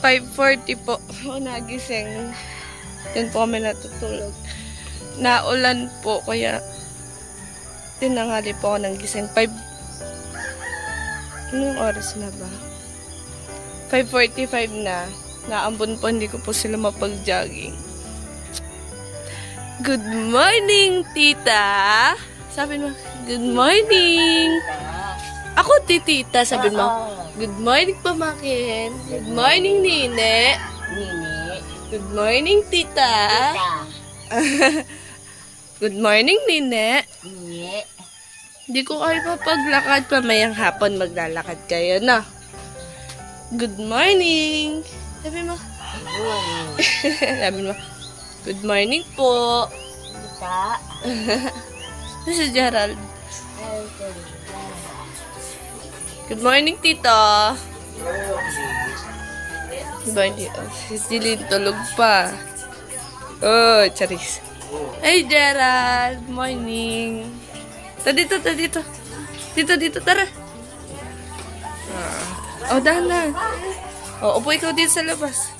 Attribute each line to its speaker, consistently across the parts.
Speaker 1: 5:40 po. Nagising. Yan po kami natutulog. Naulan po, kaya tinanghali po ako ng gising. Anong oras na ba? 5:45 na. Naambon po, hindi ko po sila mapag-jogging. Good morning, tita! Sabi mo, good morning! Ako, tita, sabi mo. Good morning, pamakin. Good morning, Nine. Good morning, tita. Good morning, Nine. Hindi ko kayo mapaglakad. Pamayang hapon maglalakad kayo, na. Good morning. Sabi mo. Sabi mo. Good morning po. Tita. Si Gerald. Good morning, tita. Good morning. Si Jilin tulog pa. Oh, charis. Hey, Gerald. Good morning. Dito. Dito, tara. Oh, dahan. Oh, upo ikaw dito sa labas.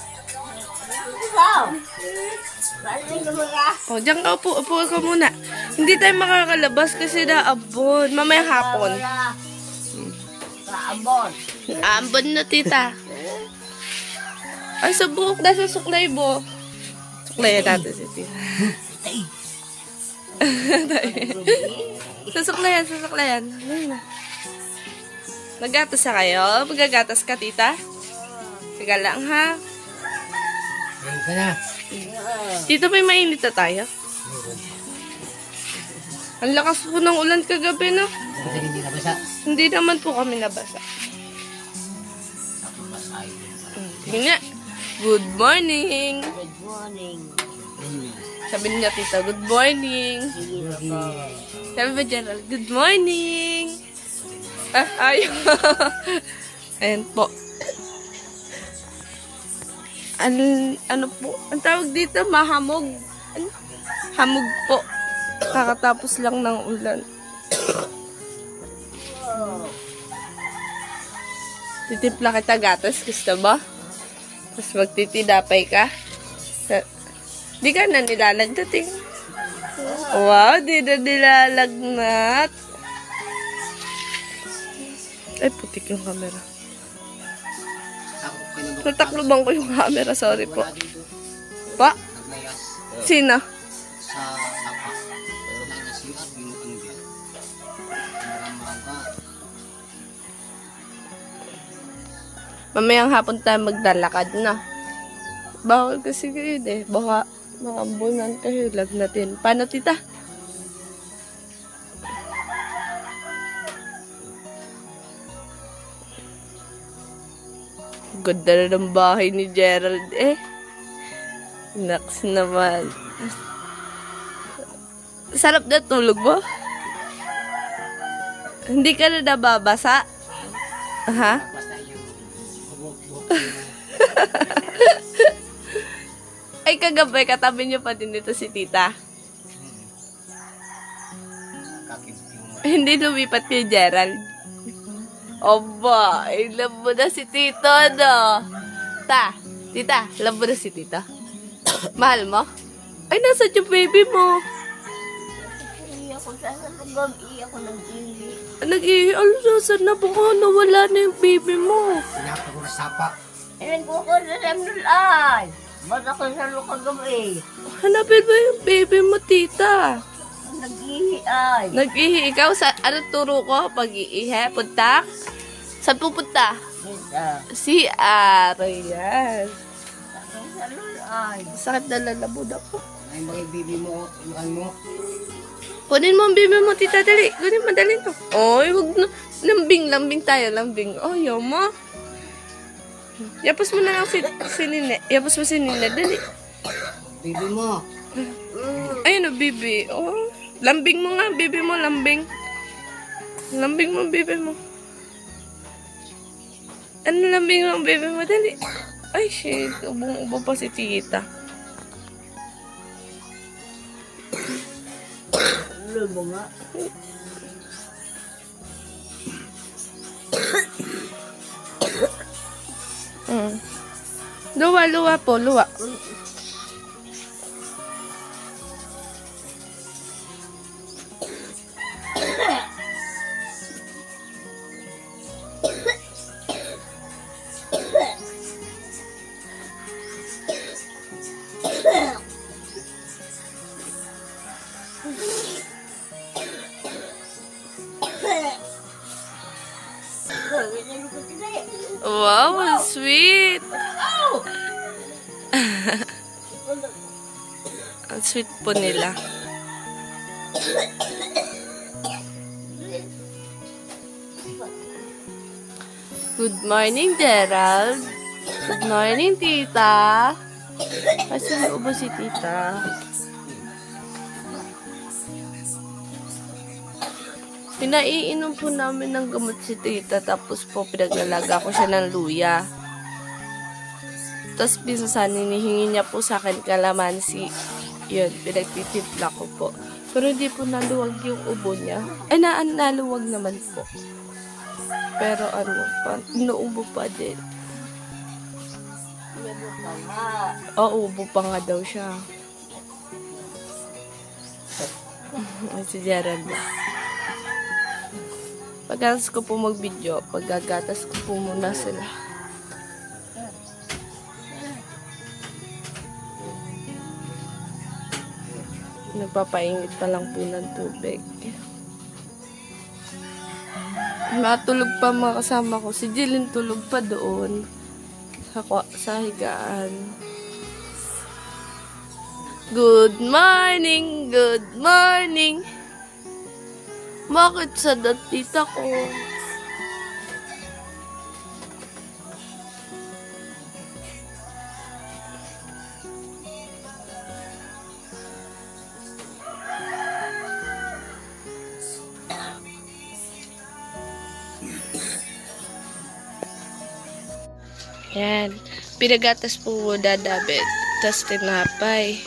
Speaker 1: Oh, diyan ka upo. Upo ka muna. Hindi tayo makakalabas kasi naabon. Mamaya hapon. Ambon na, tita. Ay, sa buhok na sa suklay mo. Suklay natin si tita. Susuklayan. Nagatas na kayo? Magagatas ka, tita? Sige lang, ha?
Speaker 2: Ayun ka na.
Speaker 1: Dito may mainit na tayo. Ang lakas po ng ulan kagabi, no?
Speaker 2: Kasi hindi nabasa.
Speaker 1: Hindi naman po kami nabasa. Sige nga. Good morning.
Speaker 3: Good morning.
Speaker 1: Sabi niya, tita, good morning. Sabi ba, Gerald, good morning. Ayaw. Ayan po. Ano po? Ang tawag dito, mahamog. Ano? Hamog po. Kakatapos lang ng ulan. Titimpla kita gatas, gusto ba? Tapos magtitinapay ka. Di ka na nilalagdating. Wow, di na nilalagnat. Ay, putik yung camera. Nataklubang ko yung camera, sorry po. Pa? Sino?
Speaker 2: Sa tapa. Nagasiyan yung tingin.
Speaker 1: Mamayang hapon tayo maglalakad na. Bawal kasi kayo eh. Baka makambunan kayo. Lagnatin. Paano, tita? Ganda na ng bahay ni Gerald eh. Naks naman. Sarap na tulog mo? Hindi ka na nababasa? Ha? Ay, kagabi, katabi niyo pa din dito si tita. Hindi lumipat kay Gerald. Oba, ay love mo na si tito, no? Tita, love mo na si tito? Mahal mo? Ay, nasa yung baby mo.
Speaker 3: Iiyak ko sa lubog. Iiyak ko nag-ihi.
Speaker 1: Nag-ihi, saan na baka nawala na yung baby mo?
Speaker 2: Pinapa ko na sapa.
Speaker 3: Nagkukuha sa samnulay. Ba't ako sa lukagabi?
Speaker 1: Hanapin mo yung baby mo, tita.
Speaker 3: Nag-ihi ay.
Speaker 1: Nag-ihi ikaw sa, ano turo ko? Pag-iihi, punta? Saan pupunta? CR, yan.
Speaker 3: Sa lulay.
Speaker 1: Sakit na lalabod ako.
Speaker 2: Ay, mga bibi mo. Inukan mo.
Speaker 1: Kunin mo ang baby mo, tita, dali. Kunin mo, dali to. Oy, wag na. Lambing tayo, lambing. Oh, yama. Yapos mo na lang si Nine. Yapos mo si Nine, dali.
Speaker 2: Bibi mo.
Speaker 1: Ayun o, baby. Oh, lambing mo nga, baby mo, lambing. Lambing mo, baby mo. Ano lambing mo, baby mo, dali. Ay, shit. Ubong-ubo pa si tita.
Speaker 3: Lubo nga.
Speaker 1: Luwa po, luwa. Wow, sweet. Ang sweet po nila. Good morning, Gerald. Good morning, tita. Kasi naubo si tita. Pinaiinom po namin ng gamot si tita, tapos po pinaglalaga ko siya ng luya. Tapos minsan hinihingi niya po sa akin kalamansi. Yun, pinagtitimpla ko po. Pero hindi po naluwag yung ubo niya. Ay, naluwag naman po. Pero inuubo pa din. Oo, ubo pa nga daw siya. Si Gerald. Pagkatas ko po mag-video, paggagatas ko po muna sila. Nagpapainit pa lang po ng tubig. Matulog pa mga kasama ko. Si Jilin tulog pa doon. Sa higaan. Good morning! Good morning! Bakit sa tita ko? Yan. Pinagatas po muna namin. Tapos tinapay.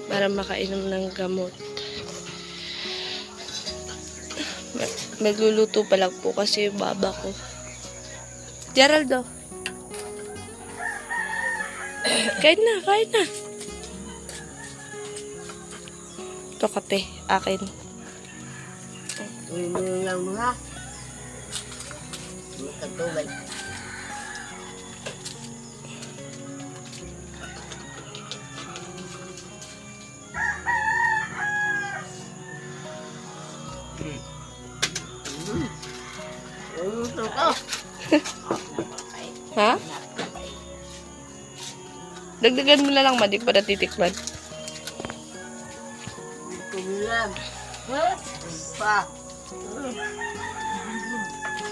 Speaker 1: Para makainom ng gamot. Magluluto pa lang po kasi yung baba ko. Geraldo. Kain na, kain na. Ito kape, akin.
Speaker 3: Uy mo lang mga. Magkatubay.
Speaker 1: Ha? Dagdagan mo na lang, Madik, para titikman.
Speaker 3: Kumilang. Pa.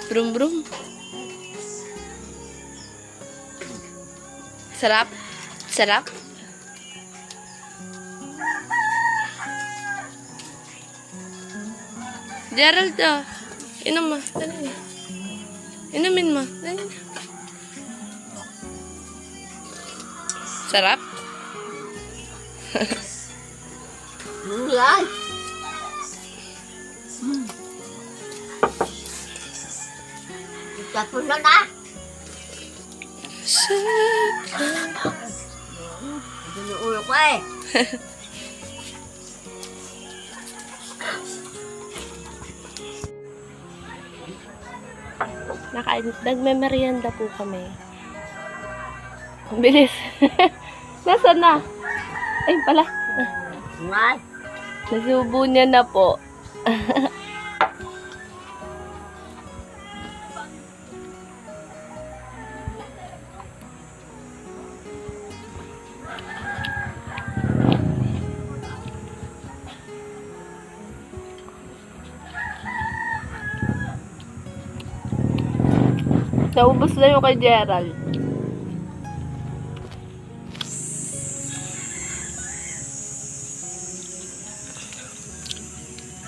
Speaker 1: Brum brum. Sarap? Sarap? Gerald, inom mo. Dali na. Inumin mo. Dali na. Sarap?
Speaker 3: Yan. Itapon na na. Dinuulo ko eh.
Speaker 1: Nagme-merienda po kami. Ang bilis. Nasaan na? Ay, pala.
Speaker 3: Ngay.
Speaker 1: Nasubo niya na po. Naubos na yung kay Gerald.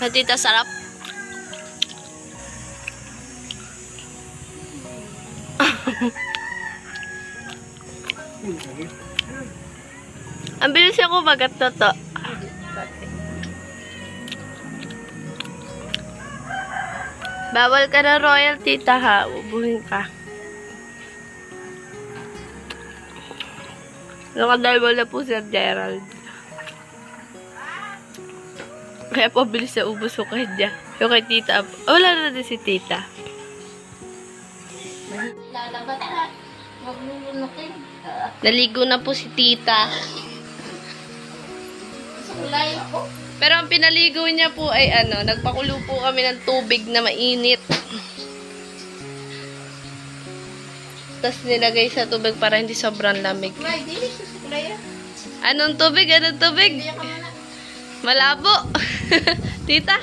Speaker 1: Tita, sarap. Ang bilis ako bagat toto. Bawal ka na royal, tita, ha. Ubuhin ka. Nakadalwa na po Sir Gerald. Kaya po bilis na ubos ko kay Dia. Yung kay Tita. Wala na din si Tita.
Speaker 3: Lalabat na. Huwag lulunukin.
Speaker 1: Naligo na po si Tita.
Speaker 3: Sukulay ako.
Speaker 1: Pero ang pinaligo niya po ay nagpakulo po kami ng tubig na mainit. Tapos nilagay sa tubig para hindi sobrang lamig.
Speaker 3: Sukulay, dili sa sukulay.
Speaker 1: Anong tubig? Anong tubig?
Speaker 3: Kaya ka muna.
Speaker 1: Malabo. Tita?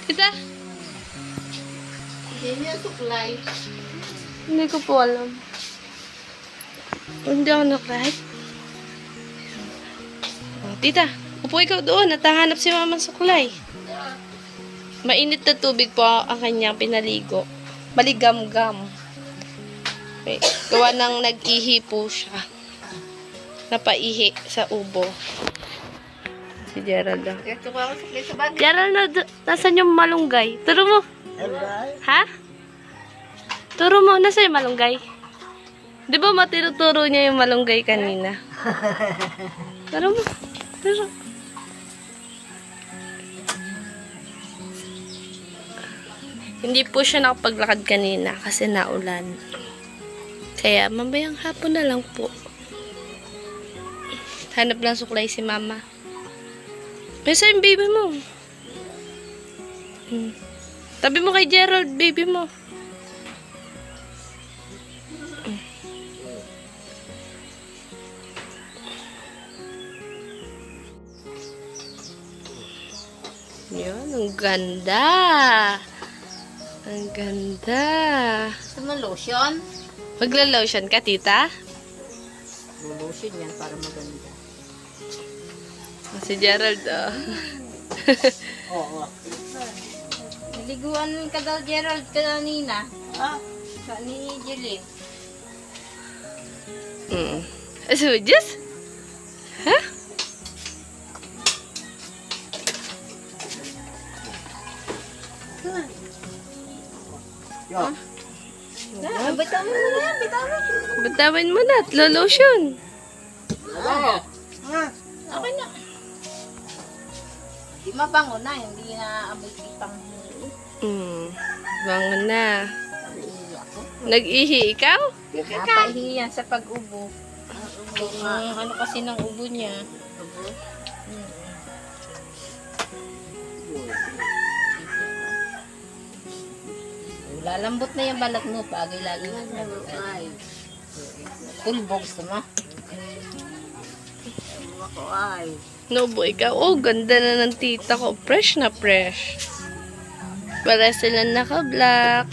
Speaker 1: Tita?
Speaker 3: Hindi niya sukulay.
Speaker 1: Hindi ko po alam. Hindi ako nakry. Oh, Tita, upo ikaw doon. Natahanap si Mama Suklay. Mainit na tubig po ang kanyang pinaligo. Maligam-gam. Okay. Gawa nang nag-ihi po siya. Napaihi sa ubo. Si Gerald.
Speaker 3: Ito ko ako sukulay sa bagay.
Speaker 1: Gerald, nasan yung malunggay? Turo mo. Ha? Turo mo. Nasaan yung malunggay? Di ba matinuturo niya yung malunggay kanina? Turo mo. Turo. Hindi po siya nakapaglakad kanina kasi naulan. Kaya mamayang hapon na lang po. Hanap lang suklay si Mama. Pesa yung baby mo. Tabi mo kay Gerald, baby mo. Yan, ang ganda. Ang ganda.
Speaker 3: Gusto mo lotion?
Speaker 1: Magla-lotion ka, Tita?
Speaker 3: Lotion yan para maganda.
Speaker 1: Si Gerald, oh.
Speaker 3: Oo. Naliguan ka daw, Gerald, kanina. Ni Jeline.
Speaker 1: So, just? Huh?
Speaker 2: Yo.
Speaker 3: Bitaw mo na yan, bitaw mo.
Speaker 1: Batawin mo na at lo-lotion.
Speaker 3: Okay na. Di mabango na, hindi na amoy kitang
Speaker 1: Bango na. Nag-ihi ikaw?
Speaker 3: napahihi yan sa pag-ubo. Ano kasi ng ubo niya? Lalambot na yung balat mo, bagay lagi na. Pulbog sama. Ako ay.
Speaker 1: Nobo, ikaw. Oh, ganda na ng tita ko. Fresh na fresh. Para sila naka-black.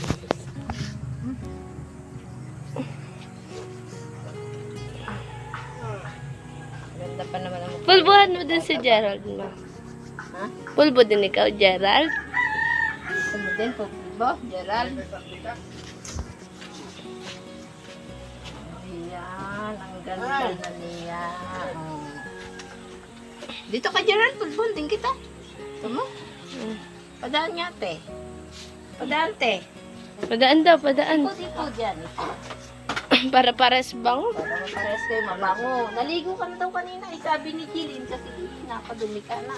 Speaker 3: Ganda pa naman ang mukha.
Speaker 1: Pulbuhan mo din si Gerald, ma.
Speaker 3: Ha?
Speaker 1: Pulbo din ikaw, Gerald.
Speaker 3: Gusto mo din, pulbo, Gerald. Ayan, ang ganda na niya. Dito ka, Gerald, pulbon din kita. Ito mo? Padaan niya, te. Padaan, te.
Speaker 1: Padaan daw, padaan.
Speaker 3: Iko dyan.
Speaker 1: Para pares bango.
Speaker 3: Para mapares kayo mabango. Naligo ka na daw kanina. Sabi ni Jilin kasi nakadumi ka na.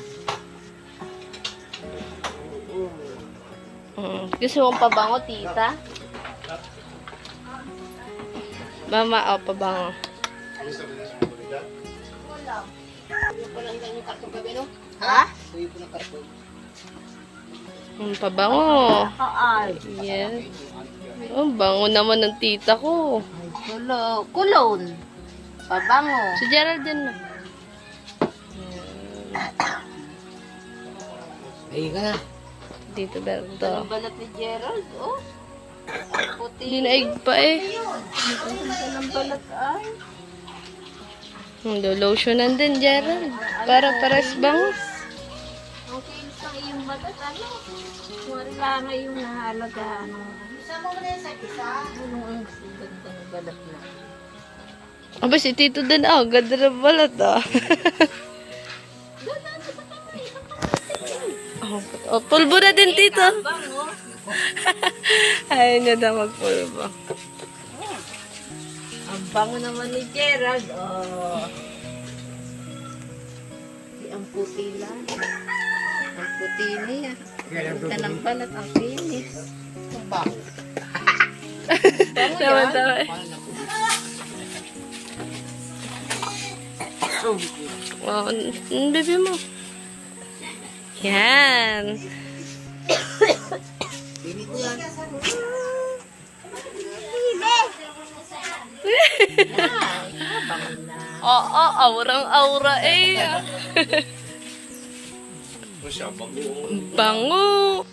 Speaker 1: Gusto mong pabango, tita? Mama, oh, pabango.
Speaker 3: Ha?
Speaker 1: Pabango.
Speaker 3: Ay.
Speaker 1: Yes. Oh, bango naman ng tita ko.
Speaker 3: Kulon. Pabango.
Speaker 1: Si Gerald din na.
Speaker 2: Ay ka na.
Speaker 1: Tito Berto.
Speaker 3: Ang balat ni Gerald, oh. Puti.
Speaker 1: Hindi naig pa eh.
Speaker 3: Ang ganda ng balat, ay.
Speaker 1: Lotionan din, Gerald. Para pares bango.
Speaker 3: Ang kinis ng iyong balat, ano? Wala nga yung nahalaga, ano. Sama mo na yan sa isa. Ano ang ganda ng balat na.
Speaker 1: Aba, si Tito din, oh. Ganda ng balat, oh. Oh, pulbo na din, Tito.
Speaker 3: Bango.
Speaker 1: Ayaw niya na magpulbo.
Speaker 3: Ang bango naman ni Gerald. Oh. Ang puti lang. Ang puti niya. Punta ng balat ang kinis.
Speaker 2: Bango.
Speaker 1: Tama. Wow, baby mo. Yan.
Speaker 2: Pili ko yan.
Speaker 1: Oo, aurang-aura eh. Bango.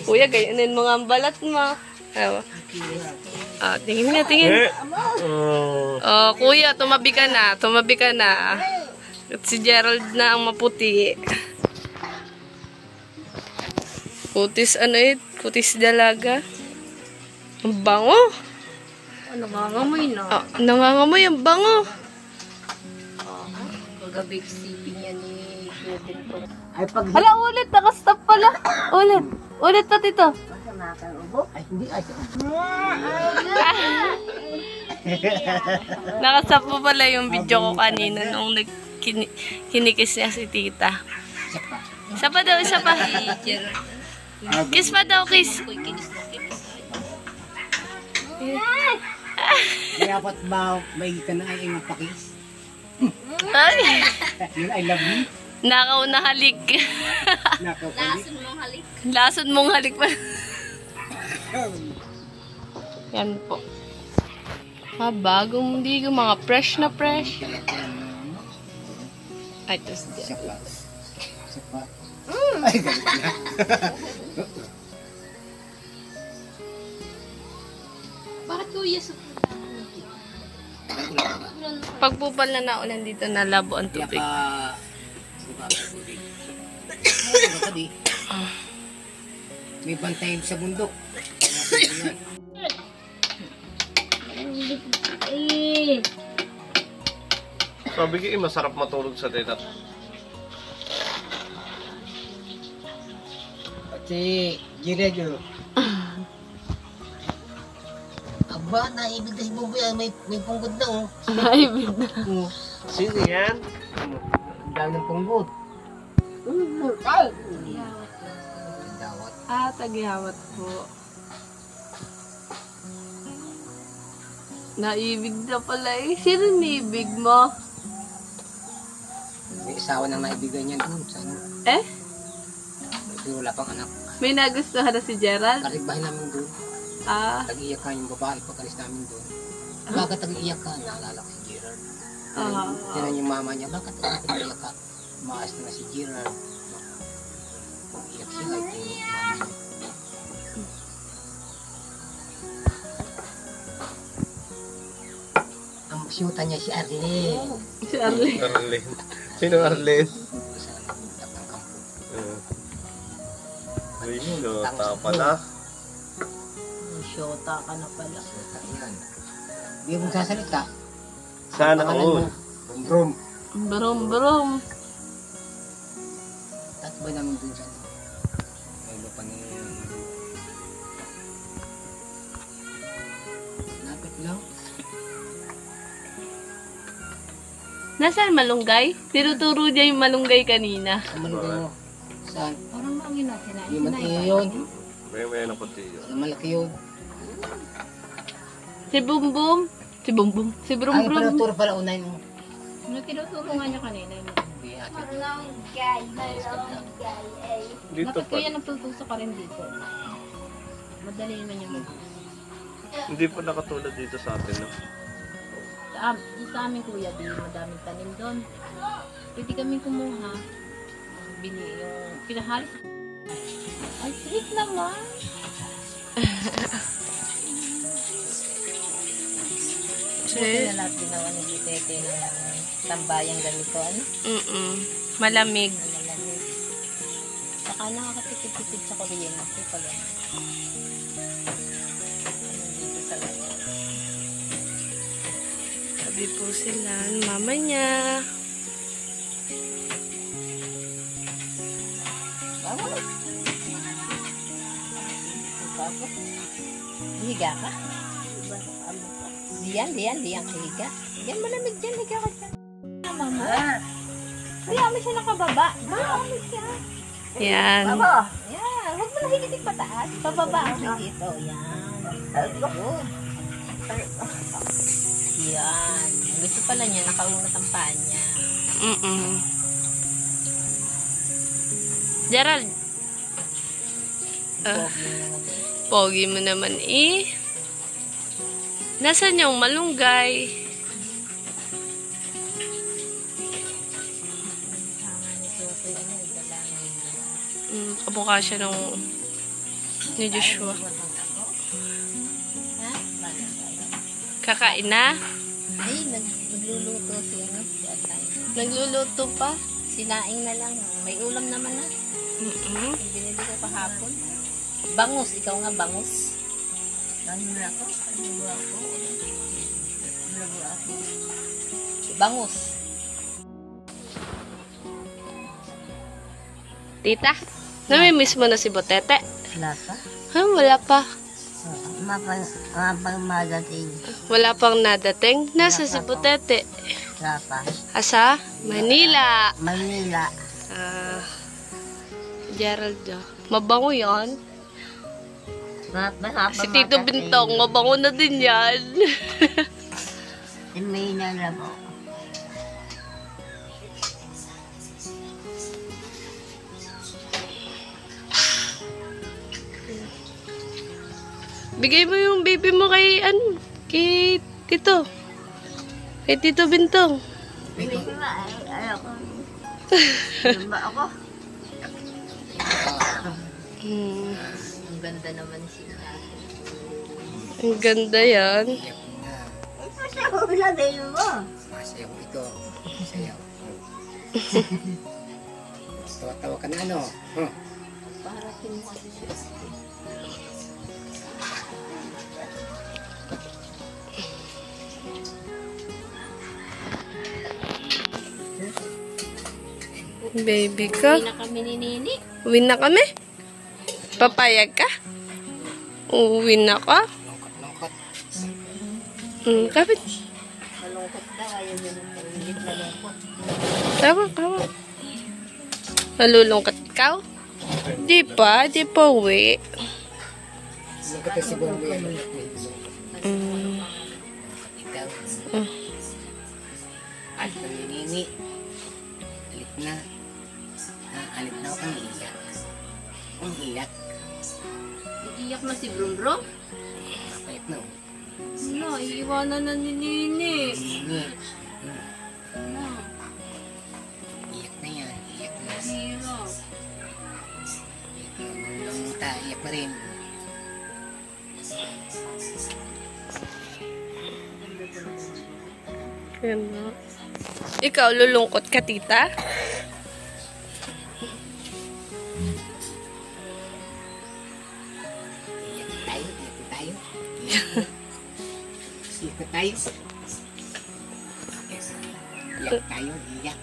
Speaker 1: Kuya, ganyanin mo nga ang balat mo. Ewa. Tingin nga, tingin. Kuya, tumabi ka na. Tumabi ka na. At si Gerald na ang maputi. Kutis kutis dalaga. Ang bango.
Speaker 3: Nangangamoy na.
Speaker 1: Nangangamoy ang bango.
Speaker 3: Kagabi sipin niya ni Gordon ko.
Speaker 2: Ay, pag...
Speaker 1: Hala, ulit. Nakastop pala. Ulit. Ulit na, tito.
Speaker 2: Ay, hindi. Ay,
Speaker 1: Nakastop po pala yung video ko kanina nung kinikis niya si tita. Isa pa daw, isa pa. Kiss pa daw, kiss.
Speaker 2: kaya ba't ba may ka na ay mapakis?
Speaker 1: Ay,
Speaker 2: Yun, I love you.
Speaker 1: nakaw na halik.
Speaker 2: Nakapalik.
Speaker 1: Lason mong halik pa. Yan po. Bagong ligo, mga fresh na fresh. Ay, ito si
Speaker 2: Isa pa. Isa pa. Ay, galit na.
Speaker 3: Bakit kuya sa
Speaker 1: Pagpupal na naulan dito na labo ang
Speaker 2: Kaya
Speaker 1: tubig.
Speaker 2: pa... Ano ka di? May bantayan sa bundok.
Speaker 4: Sabi ko masarap matulog sa teta.
Speaker 2: Kasi, Giredo. Aba, naibig na si Buboy. May punggod na, oh.
Speaker 1: Ay, bigla.
Speaker 4: Sino yan?
Speaker 2: Ang dami ng punggod. Dawat.
Speaker 1: Tagyawat po. Naibig na pala eh. Sino naibig mo?
Speaker 2: May isawa nang naibigay niyan doon. Saan?
Speaker 1: Eh?
Speaker 2: Pero wala pang anak.
Speaker 1: May nagustuhan na si Gerald?
Speaker 2: Kaligbahin namin doon. Tag-iyak ka yung babae pagkalis namin doon. Bakit tag-iyak ka? Naalala ko si Gerard. Tinan yung mama niya, bakit tag-iyak ka? Maas na si Gerard. Iyak siya, ay tingin yung mama niya. Ang siyuta niya si Arlene.
Speaker 1: Si Arlene.
Speaker 4: Arlene. Sino Arlene?
Speaker 2: Sa takang kampo.
Speaker 4: Ayun, lota pala.
Speaker 3: Shota ka na pala.
Speaker 2: Siyuta yan. Hindi mo sasalita.
Speaker 4: Sana all.
Speaker 2: Brum.
Speaker 1: Brum.
Speaker 2: Tatbay namin dun sa may lupa ni... Lapit lang.
Speaker 1: Nasaan malunggay? Tinuturo niya yung malunggay kanina.
Speaker 2: Sa malunggay mo. Saan?
Speaker 3: Parang mangin natin na.
Speaker 2: Yung malaki yun.
Speaker 4: May na kunti yun.
Speaker 2: Ang malaki yun.
Speaker 1: Si Bumbum. Si Bumbum. Si
Speaker 2: Ay, pala
Speaker 1: Brumbrum.
Speaker 2: turo pala unay mo.
Speaker 3: Ano tinuturo nga niya kanina?
Speaker 2: Hindi ate.
Speaker 4: Dito
Speaker 3: Dapat
Speaker 4: pa.
Speaker 3: kuya nagtutuso ka rin dito. Madali naman yung mag...
Speaker 4: Hindi pa nakatulad dito sa atin, no?
Speaker 3: Sa amin kuya, madaming tanim doon. Pwede kami kumuha. Yung pinahalis. Ay, sweet naman. Buti na lahat ginawa ni Tete ng tambayang ganito. Ano?
Speaker 1: Malamig.
Speaker 3: Malamig. Saka nakakatipid-tipid sa kuryente pag ano. Dito sa labas.
Speaker 1: Sabi po sila, mama niya.
Speaker 3: ako. Higa ka? Diyan kahiga. Diyan malamig dyan, higa ka dyan. Mama. Kaya mo siya nakababa. Baba siya.
Speaker 1: Yan.
Speaker 3: Baba. Yan. Huwag mo na higitig pataas. Pababa ako dito. Yan. Ayun. Yan. Gusto pala niya, nakaunat ang paa niya.
Speaker 1: Gerald. Pogi mo naman eh. Nasaan yung malunggay? Kamukha siya nung ni Joshua. Kakain na?
Speaker 3: Ay, nagluluto siya.
Speaker 1: Nagluluto pa?
Speaker 3: Sinaing na lang. May ulam naman na. Binili ko kahapon. Bangus. Ikaw nga bangus. Bangus.
Speaker 1: Tita, namimiss mo na si Botete?
Speaker 3: Wala pa.
Speaker 1: Ha, wala pa.
Speaker 3: Mapagmadating.
Speaker 1: Wala pang nadating. Nasa si Botete?
Speaker 3: Wala pa.
Speaker 1: Asa? Manila.
Speaker 3: Manila.
Speaker 1: Gerald, mabango yan. Si Tito Bintong, mabango na din yan.
Speaker 3: May nalabo.
Speaker 1: Bigay mo yung baby mo kay, kay Tito. Kay Tito Bintong.
Speaker 3: Bigay ko ba? Ayoko. Lumba ako. Ang ganda naman siya.
Speaker 1: Ang ganda yan.
Speaker 3: Masayaw na din mo.
Speaker 2: Masayaw ito. Masayaw. Tawa-tawa ka na ano?
Speaker 3: Parating mo kasi siya.
Speaker 1: Baby ka.
Speaker 3: Uwi na kami ni Nini.
Speaker 1: Uwi na kami? Papayag ka? Uwi na ka?
Speaker 2: Lungkot-lungkot.
Speaker 1: Kapit.
Speaker 3: Malungkot daw. Ayaw yun. Hindi malungkot.
Speaker 1: Tama. Nalulungkot ikaw? Di pa uwi.
Speaker 2: Lungkot na si Bongbong. Ikaw. Alit na ni Nini. Alit na. Alit na ako ng iyak. Ang iyak.
Speaker 3: Iiyak na si Brunbro?
Speaker 2: Kapayat na.
Speaker 1: Wala, iiwanan na ni Nini.
Speaker 2: Nini. Iyak na yan. Iyak na. Iyak pa rin.
Speaker 1: Ano? Ikaw, lulungkot ka, tita?
Speaker 2: Iyak tayo. Iyak tayo. Iyak.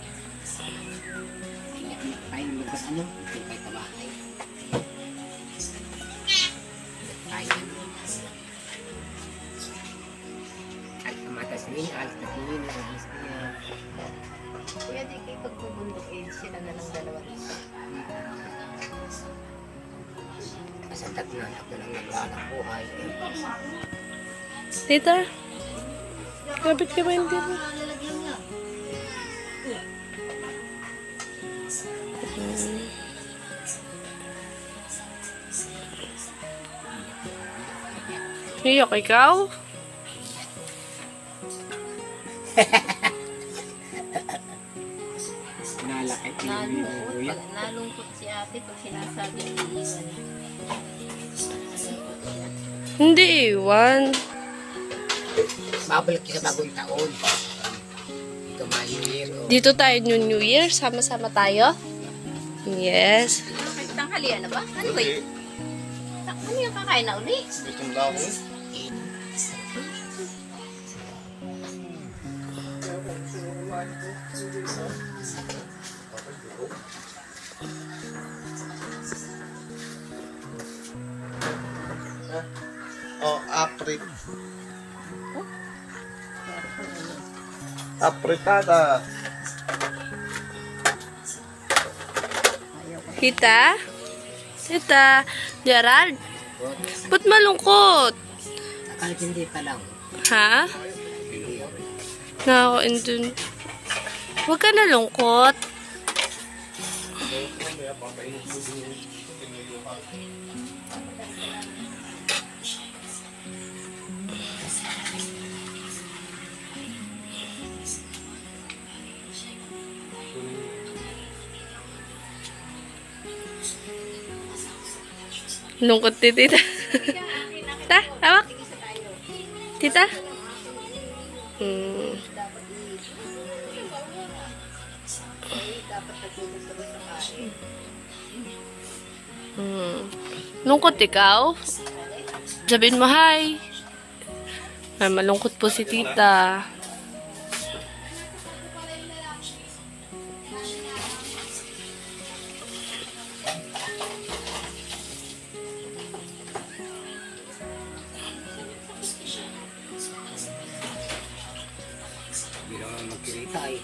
Speaker 2: Iyak tayo. Lugas ano? Ito kay tabakay. Iyak tayo. Alis na matas niya. Alis na tingin. Alis na yan.
Speaker 3: Kuya, di kayo pagpubundok sila na ng dalawa dito.
Speaker 2: Sa tatlo na ako lang naglalang buhay.
Speaker 1: Tita? Kapit ka ba hindi mo? Iyak ikaw?
Speaker 2: Nalakay ko yung bubuya.
Speaker 3: Nalungkot si ate pag sinasabi iiwan.
Speaker 1: Hindi iwan.
Speaker 2: Babalik ka sa bagong taon. Ito New Year.
Speaker 1: Dito tayo New Year. Sama-sama tayo. Yes.
Speaker 3: Tanghalian na ba? Ano ba yun? Ano yung kakain na uli?
Speaker 4: Gutom na ako. Apretada.
Speaker 1: Tita? Tita? Gerald? Ba't malungkot?
Speaker 2: Kahit hindi pa lang.
Speaker 1: Ha? Nakakuin dun. Huwag ka nalungkot. Lungkot ni tita. Tita, hawak. Tita? Lungkot ikaw? Sabihin mo hi. Ay, malungkot po si tita.
Speaker 2: Hindi naman magkirita eh.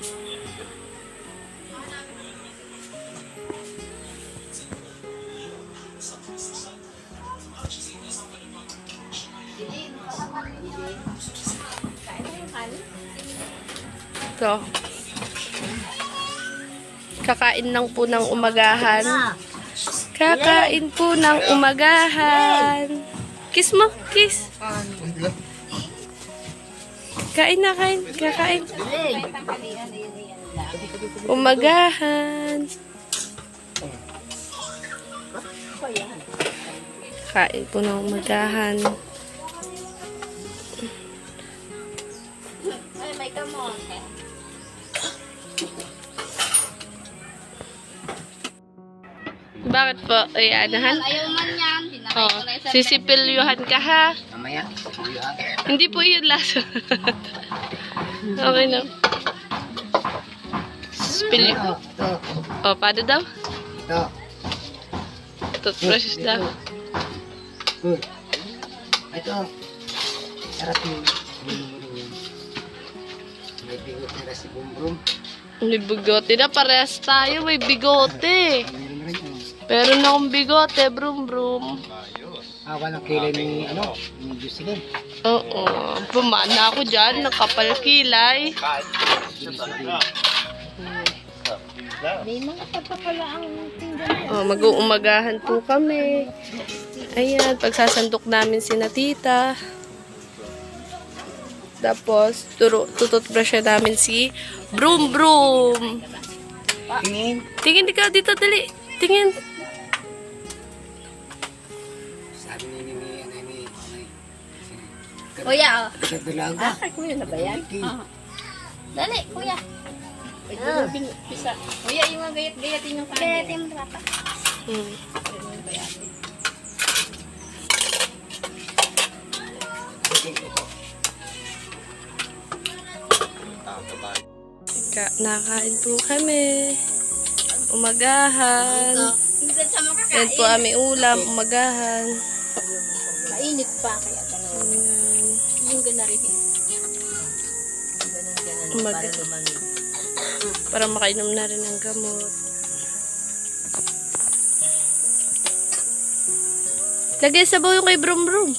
Speaker 1: So, kakain lang po ng umagahan. Kakain po ng umagahan. Kiss mo, kiss. Kain na, kain. Kakain. Umagahan. Kain po ng umagahan.
Speaker 3: May kamote.
Speaker 1: Bakit po? Ay, anahan?
Speaker 3: Ayaw man yan.
Speaker 1: Oh, sisipilyuhan ka ha?
Speaker 2: Mamaya, sabihan.
Speaker 1: Hindi po yun lasa. Okay na. Sipilyo.
Speaker 2: Ito.
Speaker 1: Oh, paano daw?
Speaker 2: Ito.
Speaker 1: Toothbrush daw.
Speaker 2: Good. Ito. Sarap yung may bigot na si Bumbrum.
Speaker 1: May bigote na. Parehas tayo. May bigote.
Speaker 2: Meron na rin yun.
Speaker 1: Pero na akong bigote. Brum brum.
Speaker 2: Walang kilay ni, ni Jocelyn.
Speaker 1: Oo. Pumana ako dyan. Nakapal kilay.
Speaker 3: May mga papakala ang tinggan.
Speaker 1: Oh, mag-uumagahan po kami. Ayan. Pagsasandok namin si Tita. Tapos, tututbrush namin si Brum Brum.
Speaker 2: Tingin.
Speaker 1: Tingin ikaw dito, dali. Tingin.
Speaker 2: Sabi ni
Speaker 3: Kuya, oh.
Speaker 2: sa dalaga.
Speaker 3: Kuya na ba yan? Dali, kuya. Kuya, yung mga gayat-gayatin yung kanin. Gayatin mo rata.
Speaker 1: Nakain po kami. Umagahan. Yan po aming ulam. Umagahan.
Speaker 3: Mainit pa kaya tanong. Yung gana rin.
Speaker 1: Umaga. Para makainom na rin ng gamot. Lagyan sabaw yung kay Brum Brum.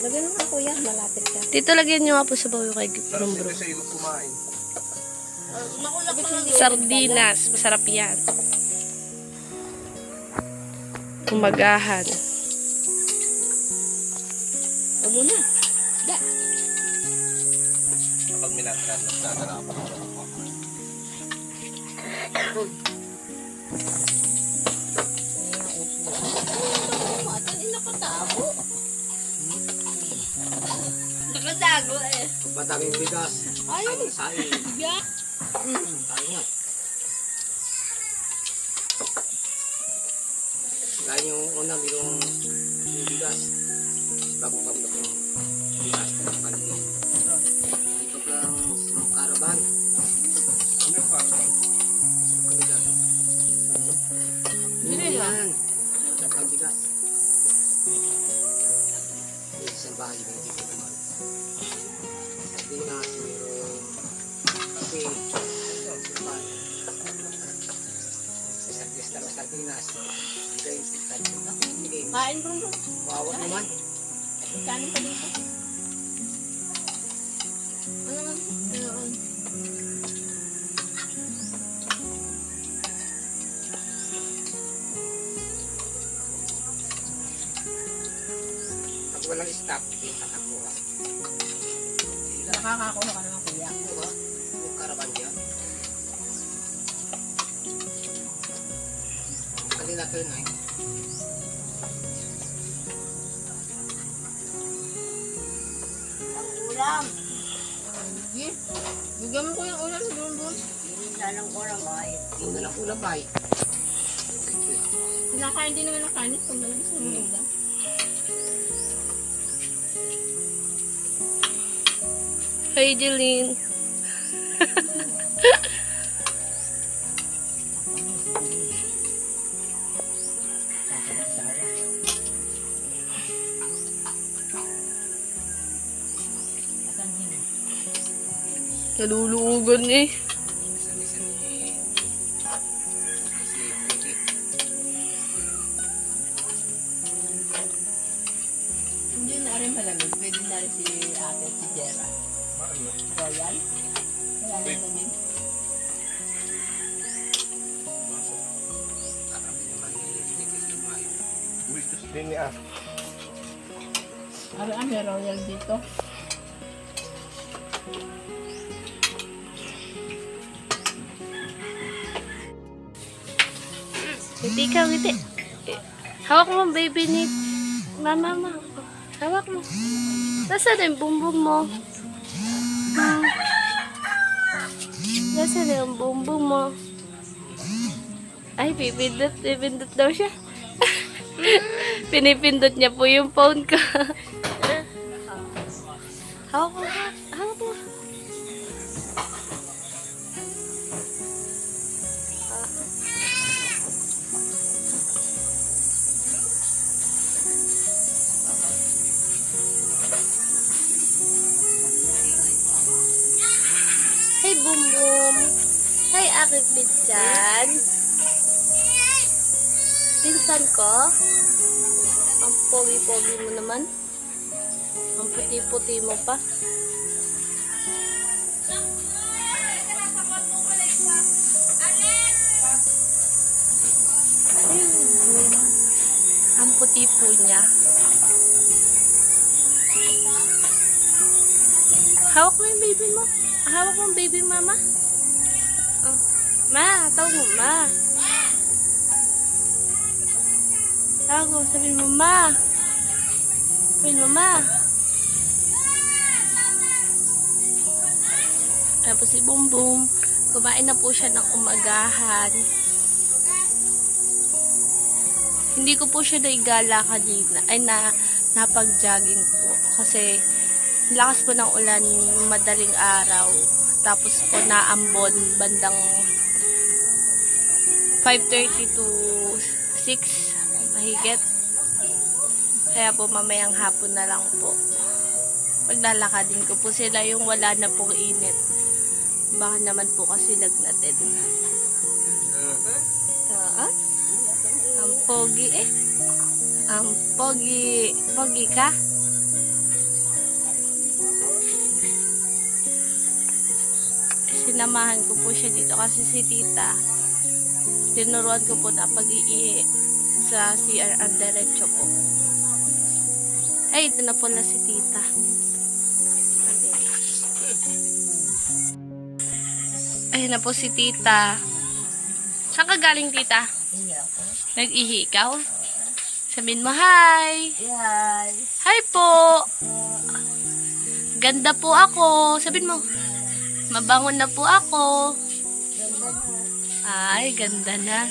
Speaker 3: Lagyan mo nga kuya, malapit ka.
Speaker 1: Dito lagyan nyo nga po sabaw yung kay Brum Brum. Sardinas. Masarap yan. Umagahan.
Speaker 3: Huwag mo na. Da.
Speaker 4: Kapag minatran, nagtatarapan ako.
Speaker 3: Nakatago eh.
Speaker 2: Mataming bigas.
Speaker 3: Ayaw mo.
Speaker 2: Sain.
Speaker 3: Yeah.
Speaker 2: Tayo nga. Gaya yung una, mayroong bigas. Bago kami na kung bigas na paligid. Dito lang sa karaban. Ano yung karaban? Kabigas. Hindi yan. Dapat bigas. Isang ng bahay, hindi ko naman. Hindi nga kasi mayroong kape. Sa Sardinas.
Speaker 3: Kain ko mo.
Speaker 2: Wawa naman.
Speaker 3: Kanin pa dito. Ano naman? Meron.
Speaker 2: Pag walang stop, hindi ka nakuha.
Speaker 3: Nakakakuha ka naman kuya.
Speaker 2: Diba? Yung karaban dyan. Kanina ko yun ay.
Speaker 3: Ang ulam. Sige. Bigyan mo ko yung ulam doon. Hindi na lang ulam ay.
Speaker 2: Yung nalang ulam ay.
Speaker 3: Kinakain din naman ng kanin pag nalabas mo ng ulam.
Speaker 1: Hey, Jeline. Nalulugan eh.
Speaker 3: Hindi na rin malamig. Pwede na rin si ate si Jera. Royal? Wala na malamig. May royal dito.
Speaker 1: Ngiti ka, ngiti. Hawak mo, baby ni mama mo. Hawak mo. Nasaan yung bumbum mo? Nasaan yung bumbum mo? Ay, pipindot daw siya. Pinipindot niya po yung phone ko. Hawak mo, hawak mo. Hey, Bumbum. Hey, aking pinsan. Pinsan ko. Ang pogi-pogi mo naman. Ang puti-puti mo pa. Ayun. Ang puti po niya. Hawak mo yung baby mo. Hawak mo yung baby mama. Oh. Ma, tawag mo ma. Tawag mo, sabihin mo ma. Sabihin mo ma. Tapos si Bumbum, kumain na po siya ng umagahan. Hindi ko po siya naigala kanina. Ay, napag-jogging po. Kasi, lakas po ng ulan, madaling araw. Tapos po, naambon, bandang 5:30 to 6, mahigit. Kaya po, mamayang hapon na lang po. Paglalakadin ko po sila yung wala na pong init. Baka naman po kasi lagnatin. Ang pogi eh. Ang pogi. Pogi ka? Sinamahan ko po siya dito kasi si tita, tinuruan ko po na pag-iihi sa CR ang diretso po. Ay, ito na po na si tita. Ayun na po si tita. Saan ka galing, tita? Nag-ihi ikaw? Sabihin mo, hi!
Speaker 3: Yan.
Speaker 1: Hi po! Ganda po ako. Sabihin mo, mabangon na po ako. Ay, ganda na.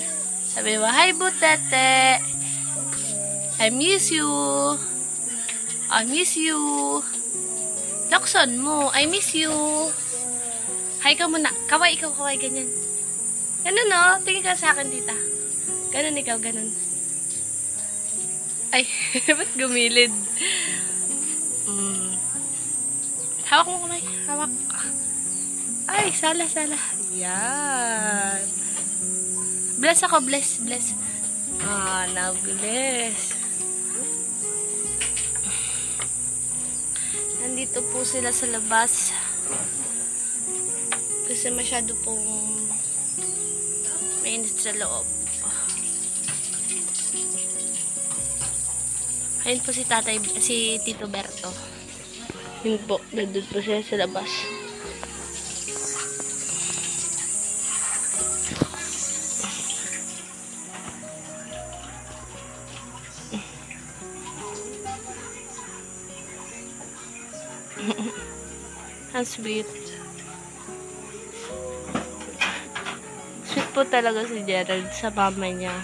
Speaker 1: Sabihin mo, hi Butete! I miss you! I miss you! Lakson mo, I miss you! Hi ka muna. Kaway, ikaw kaway, ganyan. Ganun no? Tingin ka sa akin, tita. Ganun ikaw, ganun. Ay, ba't gumilid? Hawak mo kamay. Hawak. Ay, sala. Yan. Bless ako, bless. Now bless. Nandito po sila sa labas. Kasi masyado pong mainit sa loob. Ayun po si Tito Berto. Yun po, nandun po siya sa labas. Ang sweet. Sweet po talaga si Gerald sa mama niya.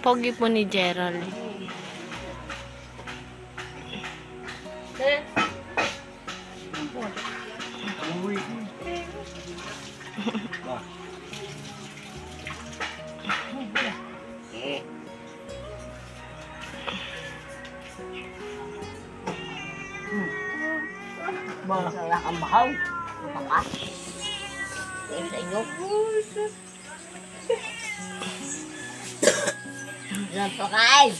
Speaker 1: Pogi po ni Gerald.
Speaker 3: Masaya kang bahaw. Maka. Dahil sa inyo. Napakain.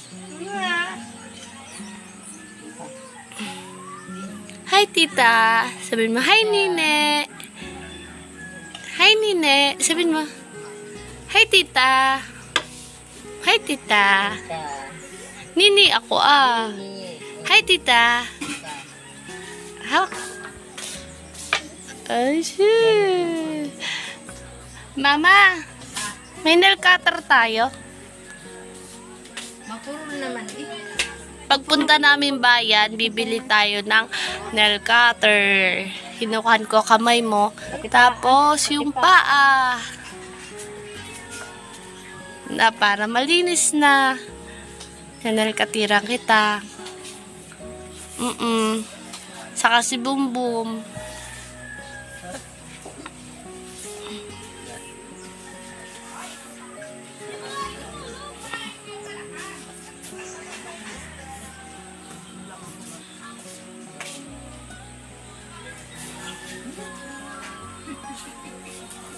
Speaker 1: Hi, tita. Sabihin mo, hi, Nine. Hi, Nine. Sabihin mo, hi, tita. Hi, tita. Nini ako, ah. Hi, tita. Hawak. Ay, shit. Mama, may nail cutter tayo.
Speaker 3: Mapuro naman eh.
Speaker 1: Pagpunta namin bayan, bibili tayo ng nail cutter. Hinukuhan ko kamay mo. Tapos yung paa. Na para malinis na. Nail cutter kita. Saka si Bumbum.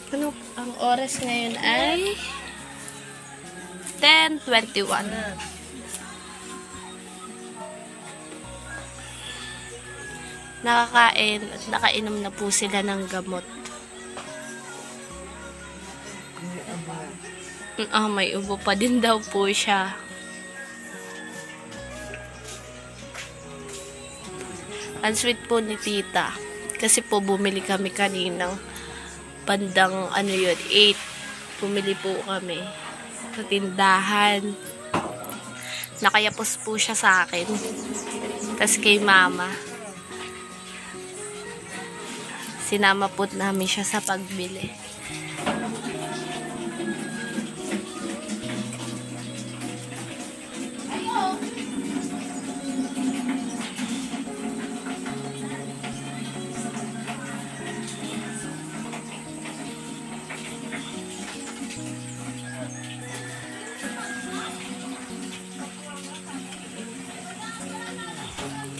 Speaker 1: Ano ang oras ngayon ay 10:21. Nakakain at nakainom na po sila ng gamot. May ubo pa din daw po siya. Ang sweet po ni tita. Kasi po bumili kami kaninang bandang 8. Bumili po kami sa tindahan. Nakayapos po siya sa akin. Tapos kay mama. Sinama po namin siya sa pagbili.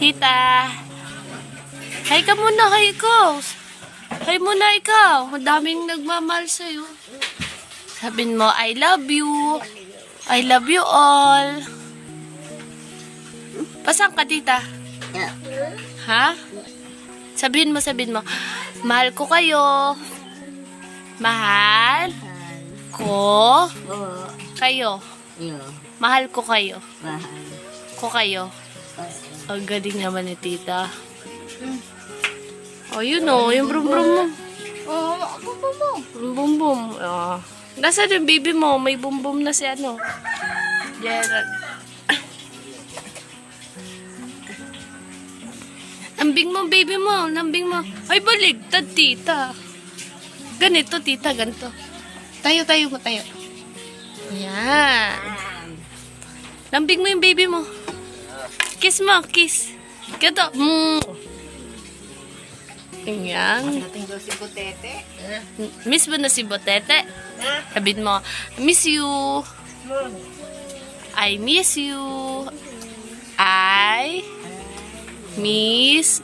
Speaker 1: Tita, hi ka muna, hi ko. Hi muna ikaw. Madaming nagmamahal sa'yo. Sabihin mo, I love you. I love you all. Pasang ka, tita? Ha? Sabihin mo, mahal ko kayo. Mahal ko kayo. Mahal ko kayo. Ko kayo. Ang galing naman ni tita. Oh, yun o. Yung brum-brum mo. Bum-bum. Nasaan yung baby mo? May bum-bum na si Gerald. Lambing mo, baby mo. Lambing mo. Ay, baligtad, tita. Ganito, tita. Ganito. Tayo mo, tayo. Yan. Lambing mo yung baby mo. Kiss mo, kiss. Gato. Yan.
Speaker 3: Natinggal si Butete.
Speaker 1: Miss mo na si Botete. Sabihin mo, miss you. I miss you. I miss.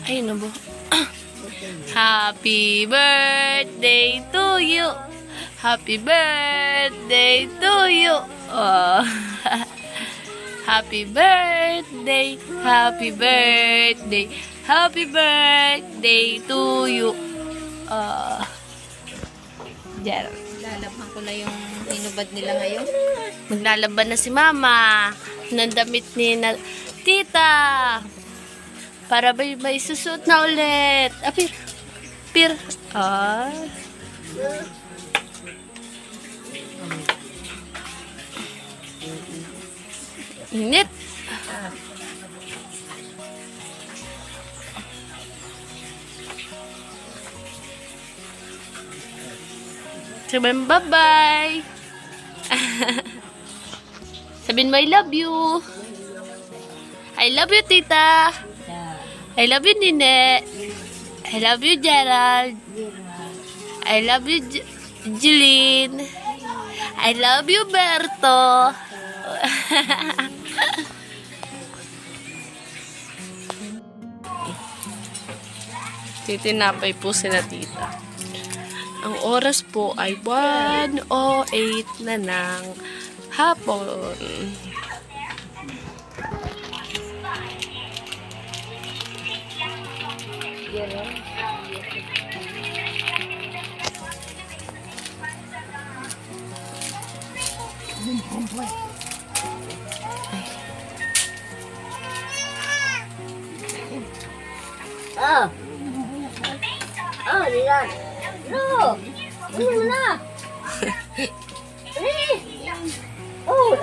Speaker 1: Ay, ano ba? Happy birthday to you. Happy birthday to you. Oh. Happy birthday. Happy birthday. Happy birthday to you. Diyan.
Speaker 3: Lalaban ko na yung inubad nila ngayon.
Speaker 1: Maglalaban na si Mama ng damit ni na Tita. Para may susuot na ulit. Pir. Pir. Init. Sabihin, bye-bye. Sabihin mo, I love you. I love you, Tita. I love you, Nine. I love you, Gerald. I love you, Jeline. I love you, Berto. Titinapay po sila Tita. Ang oras po ay 1:08 na ng hapon.
Speaker 3: Dilan. No! Ano na? Oh!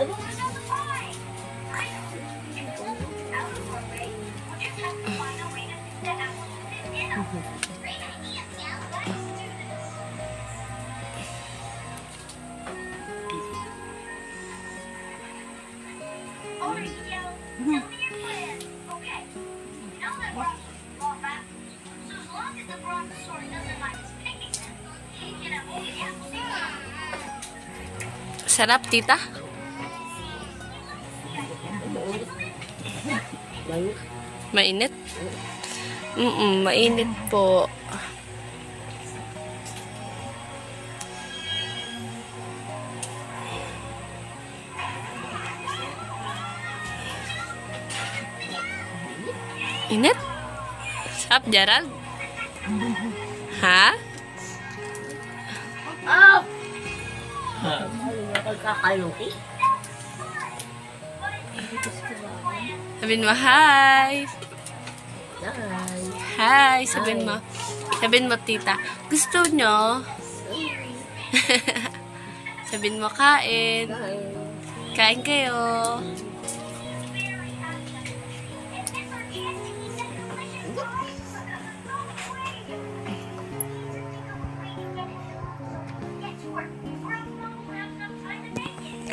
Speaker 1: Sarap, Tita. Mainit? Mainit po. Init? Sarap, Gerald? Ha?
Speaker 3: Magkakaluti?
Speaker 1: Sabihin mo, hi! Hi! Sabihin mo. Sabihin mo, Tita. Gusto nyo? Sabihin mo, kain. Kain kayo.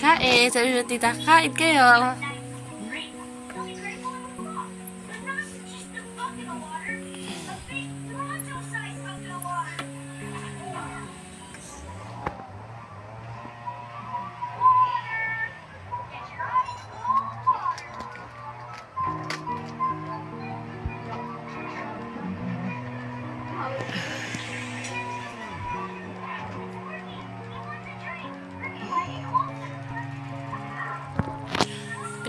Speaker 1: Kain. Sabihin mo, Tita, kain kayo.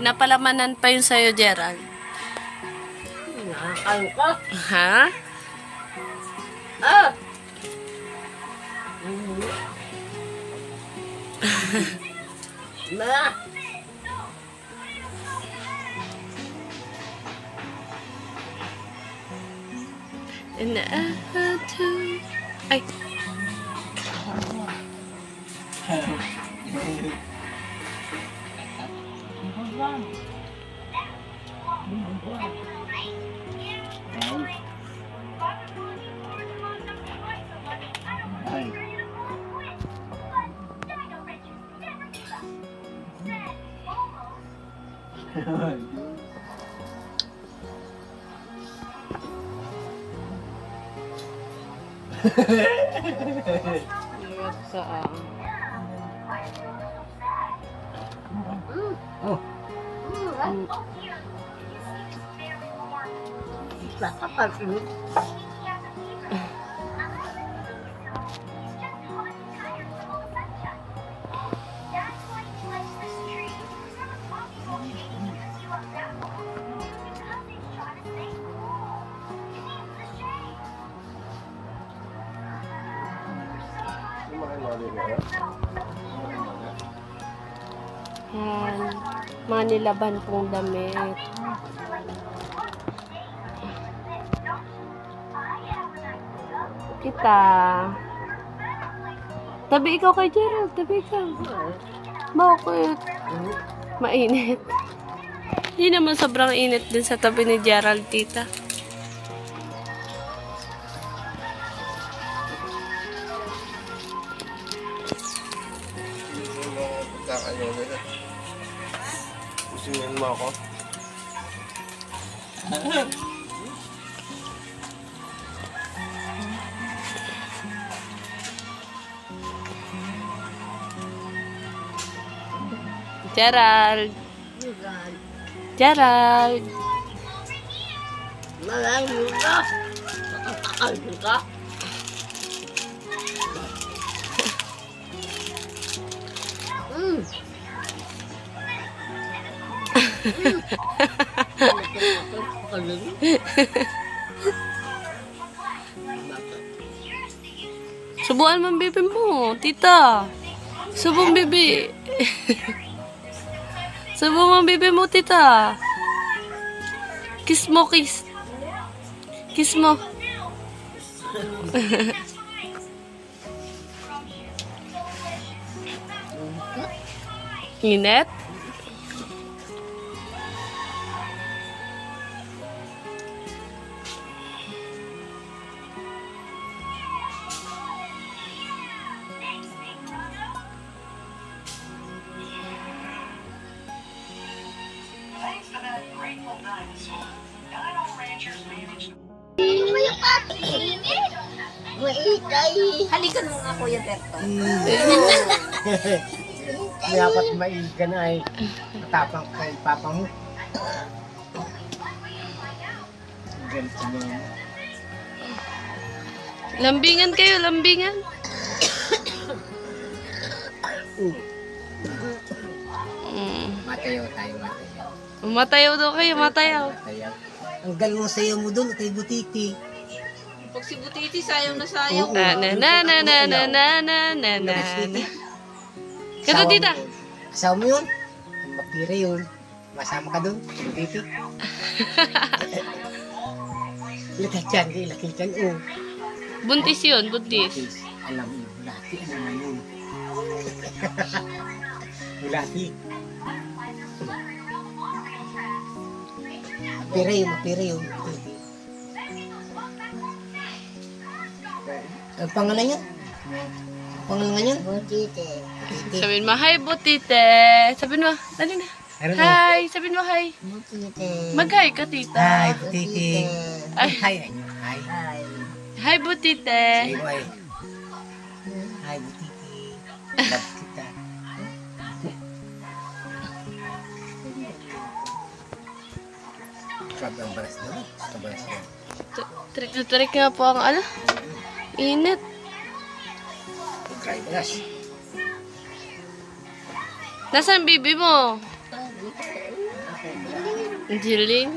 Speaker 1: Pinapalamanan pa yun sa'yo, Gerald.
Speaker 3: Nakakain ka?
Speaker 1: Ha?
Speaker 3: Ma!
Speaker 1: Ay. Hirap sa
Speaker 2: Oh,
Speaker 1: Yan. Mga nilaban pong damit. Kita. Tabi ikaw kay Gerald. Tabi ikaw. Bakit? Mainit. Hindi naman sobrang init din sa tabi ni Gerald, tita.
Speaker 4: Gusto mo ako?
Speaker 1: Gerald. Gerald.
Speaker 3: Malayo ka. Nakakal ka.
Speaker 1: Subuan mo ang bibi mo, tita. Subong bibi. Subong mo ang bibi mo, tita. Kiss mo, kiss. Kiss mo. Init?
Speaker 3: Halika na nga, Kuya Berto.
Speaker 2: dapat maiga na ay matapang kay papa mo. Galit si mama.
Speaker 1: Lambingan kayo, lambingan.
Speaker 2: Matayaw tayo, matayaw.
Speaker 1: Matayaw daw kayo, matayaw.
Speaker 2: Matayaw. Ang galing sayo mo doon kay Butiti.
Speaker 3: Pag si Butiti, sayang na sayang.
Speaker 1: Na na na na na na na na na na. Kata tita.
Speaker 2: Asawa mo yun? Mapire yun. Masama ka doon, Butiti. Laki chan, laki chan. Oh.
Speaker 1: Buntis yun, buntis.
Speaker 2: Alam mo, bulati. Ano naman yun? Bulati. Mapire yun. Ang pangalan niya? Pangalan niya? Butiti.
Speaker 1: Sabihin mo, hi, Butite. Sabihin mo, dali na. Hi, sabihin mo, hi.
Speaker 3: Butiti.
Speaker 1: Mag-hi ka, tita.
Speaker 2: Hi, Butiti.
Speaker 1: Ay.
Speaker 2: Hi, ano? Hi.
Speaker 1: Hi, Butite.
Speaker 2: Sige mo ay. Hi, Butiti. Love kita. Sabi ang balas na. Ang balas na.
Speaker 1: Trick na trick nga po ang ano. Init.
Speaker 2: Try balas.
Speaker 1: Nasaan bibi mo? Jiling.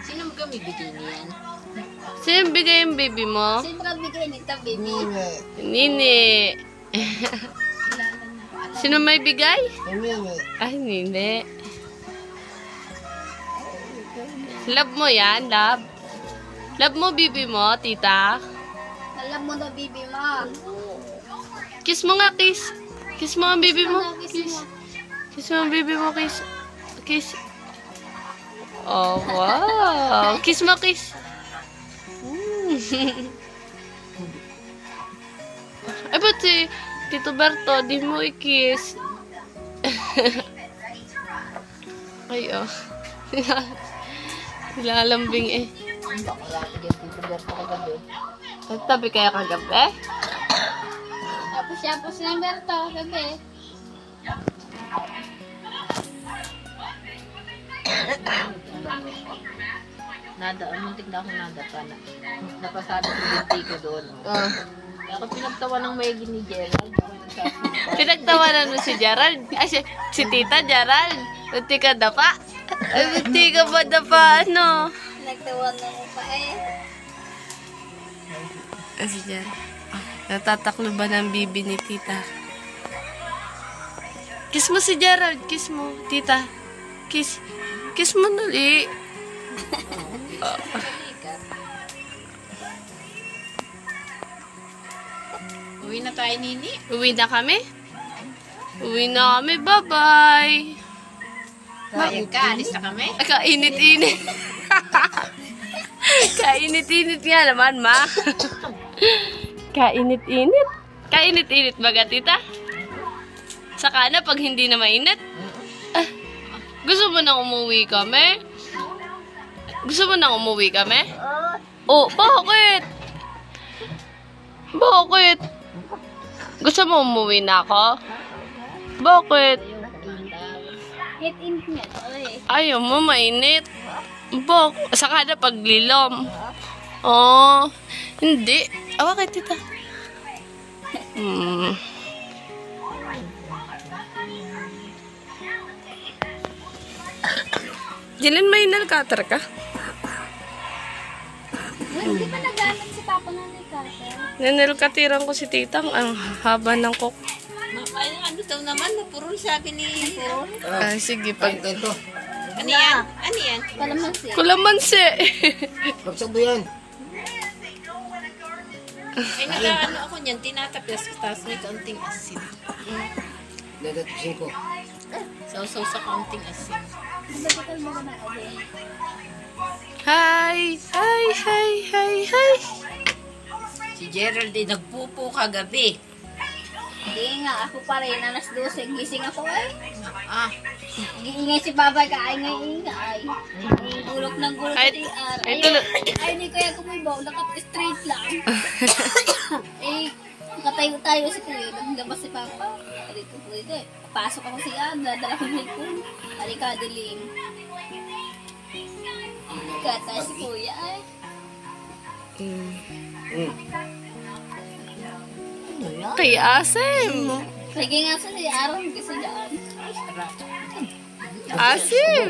Speaker 3: Sino magkamibigay niyan?
Speaker 1: Sino bigay yung bibi mo?
Speaker 3: Sino magkamibigay nito, baby?
Speaker 1: Nini. Sino may bigay? Ay, Nini. Love mo yan, love. Love mo bibi mo, tita.
Speaker 3: Alam mo na, baby mo.
Speaker 1: Kiss mo nga, kiss. Kiss mo ang bibi mo. Kiss. Kiss mo ang bibi mo, kiss. Kiss. Oh, wow. Kiss mo, kiss. Ay, ba't si Tito Berto, di mo i-kiss? Ay, oh. Nilalambing eh.
Speaker 3: Baka laki yung Tito Berto kagabi.
Speaker 1: Nagtabi kaya kagabi?
Speaker 3: Tapos ng Berto kagabi. Muntik na ako nadapa na. Napasado ko yung tiko doon.
Speaker 1: Oh.
Speaker 3: Ako pinagtawa ng Maggie ni Gerald.
Speaker 1: Pinagtawanan mo si Gerald? Ay, si Tita Gerald? Buti ka dapa? Ay, buti ka ba dapa, ano?
Speaker 3: Pinagtawa na mo pa eh.
Speaker 1: Ay, si Gerald. Natataklo ba ng bibi ni Tita? Kiss mo si Gerald. Kiss mo, Tita. Kiss. Kiss mo nuli.
Speaker 3: Uwi na tayo, Nini.
Speaker 1: Uwi na kami? Uwi na kami. Bye-bye.
Speaker 3: Bayag ka, alis na kami.
Speaker 1: Kainit-init. Kainit-init nga naman, ma. Kainit-init. Kainit-init baga, Tita? Saka na pag hindi na mainit. Ah, gusto mo nang umuwi kami? Gusto mo nang umuwi kami? Oh, bakit? Bakit? Gusto mo umuwi na ako? Bakit?
Speaker 3: Hit-in niya.
Speaker 1: Ayaw mo, mainit. Saka na paglilom. Oh, hindi. Bakit, Tita? Jalen, may nail cutter ka?
Speaker 3: Hindi pa nagamit si Papa na ni Carter.
Speaker 1: Nail cutteran ko si Tita. Ang haba ng kok.
Speaker 3: Ano daw naman, napurol sabi ni Purol.
Speaker 1: Ay, sige.
Speaker 2: Kain kayo to.
Speaker 3: Ano yan? Ano yan? Kalamansi.
Speaker 1: Kulamansi.
Speaker 2: Pagsabo yan.
Speaker 3: Ay, nag-ano ako niyan, tinatapos, tapos may kaunting asin.
Speaker 2: Nadatusin ko.
Speaker 3: Sausaw sa kaunting asin.
Speaker 1: Hi! Hi! Hi! Hi! Hi!
Speaker 3: Si Gerald din nagpupo kagabi.
Speaker 5: Hindi nga, ako pa rin. Alas 12, gising ako eh.
Speaker 3: Ah,
Speaker 5: Iingay si Babay, kaingay-ingay. Gulok ng gulok
Speaker 1: Ay,
Speaker 5: sa TR.
Speaker 1: ito na-
Speaker 5: Ay, hindi kaya kumibaw. Nakat-straight lang. Nakatayo-tayo si Kuya. Naglabas si Papa. Dito po ito eh. Pasok ako siya. Nadala ko yung hipon. Halika, dilim. Kata si Kuya eh.
Speaker 1: Kay Asim.
Speaker 5: Sige nga sa si Aaron kasi dyan.
Speaker 1: Asim.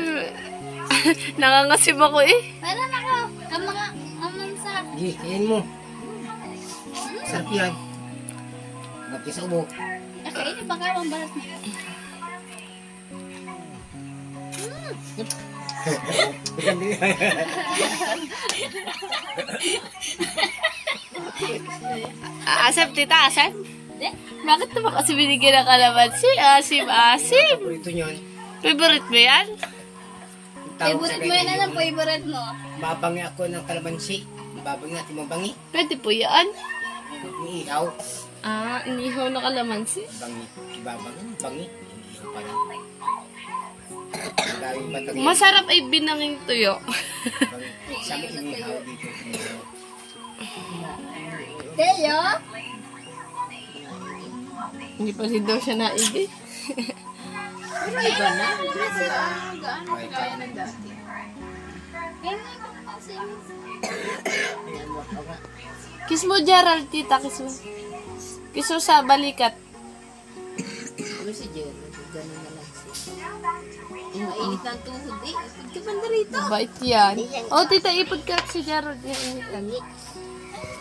Speaker 1: Nangangasib ako eh.
Speaker 5: Meron ako. Ang mga amansa.
Speaker 2: Sige, kain mo. Sarap yan. Gapti sa ubo.
Speaker 5: Kainin pa ka ang balat mo.
Speaker 1: Asep, Tita, Asep.
Speaker 5: Hindi.
Speaker 1: Bakit naman kasi binigyan ng kalamansi? Asim, Asim.
Speaker 2: Paborito niyan.
Speaker 1: Favorite mo yan?
Speaker 5: Favorite mo yan, anong favorite mo?
Speaker 2: Babangi ako ng kalamansi. Babangi natin mabangi.
Speaker 1: Pwede po yan.
Speaker 2: Iihaw.
Speaker 1: Ah, inihaw na kalamansi.
Speaker 2: Bangi. Babangi. Bangi. Iihaw pa lang. Ang daming batang
Speaker 1: Masarap ay binanging tuyo.
Speaker 2: bangi. Sabi inihaw dito.
Speaker 5: Teo?
Speaker 1: Hindi pa rin daw siya naigi.
Speaker 3: pero iba na. Hindi na sila gaano kagaya ng dati.
Speaker 1: Kiss mo, Gerald, Tita. Kiss mo. Kiss mo sa balikat.
Speaker 3: Ano si Gerald? Ganun na lang siya. Mainit ng tuhod eh. Ipod ka banda rito.
Speaker 1: Bait yan. Oh, Tita, ipod ka si Gerald. Yan.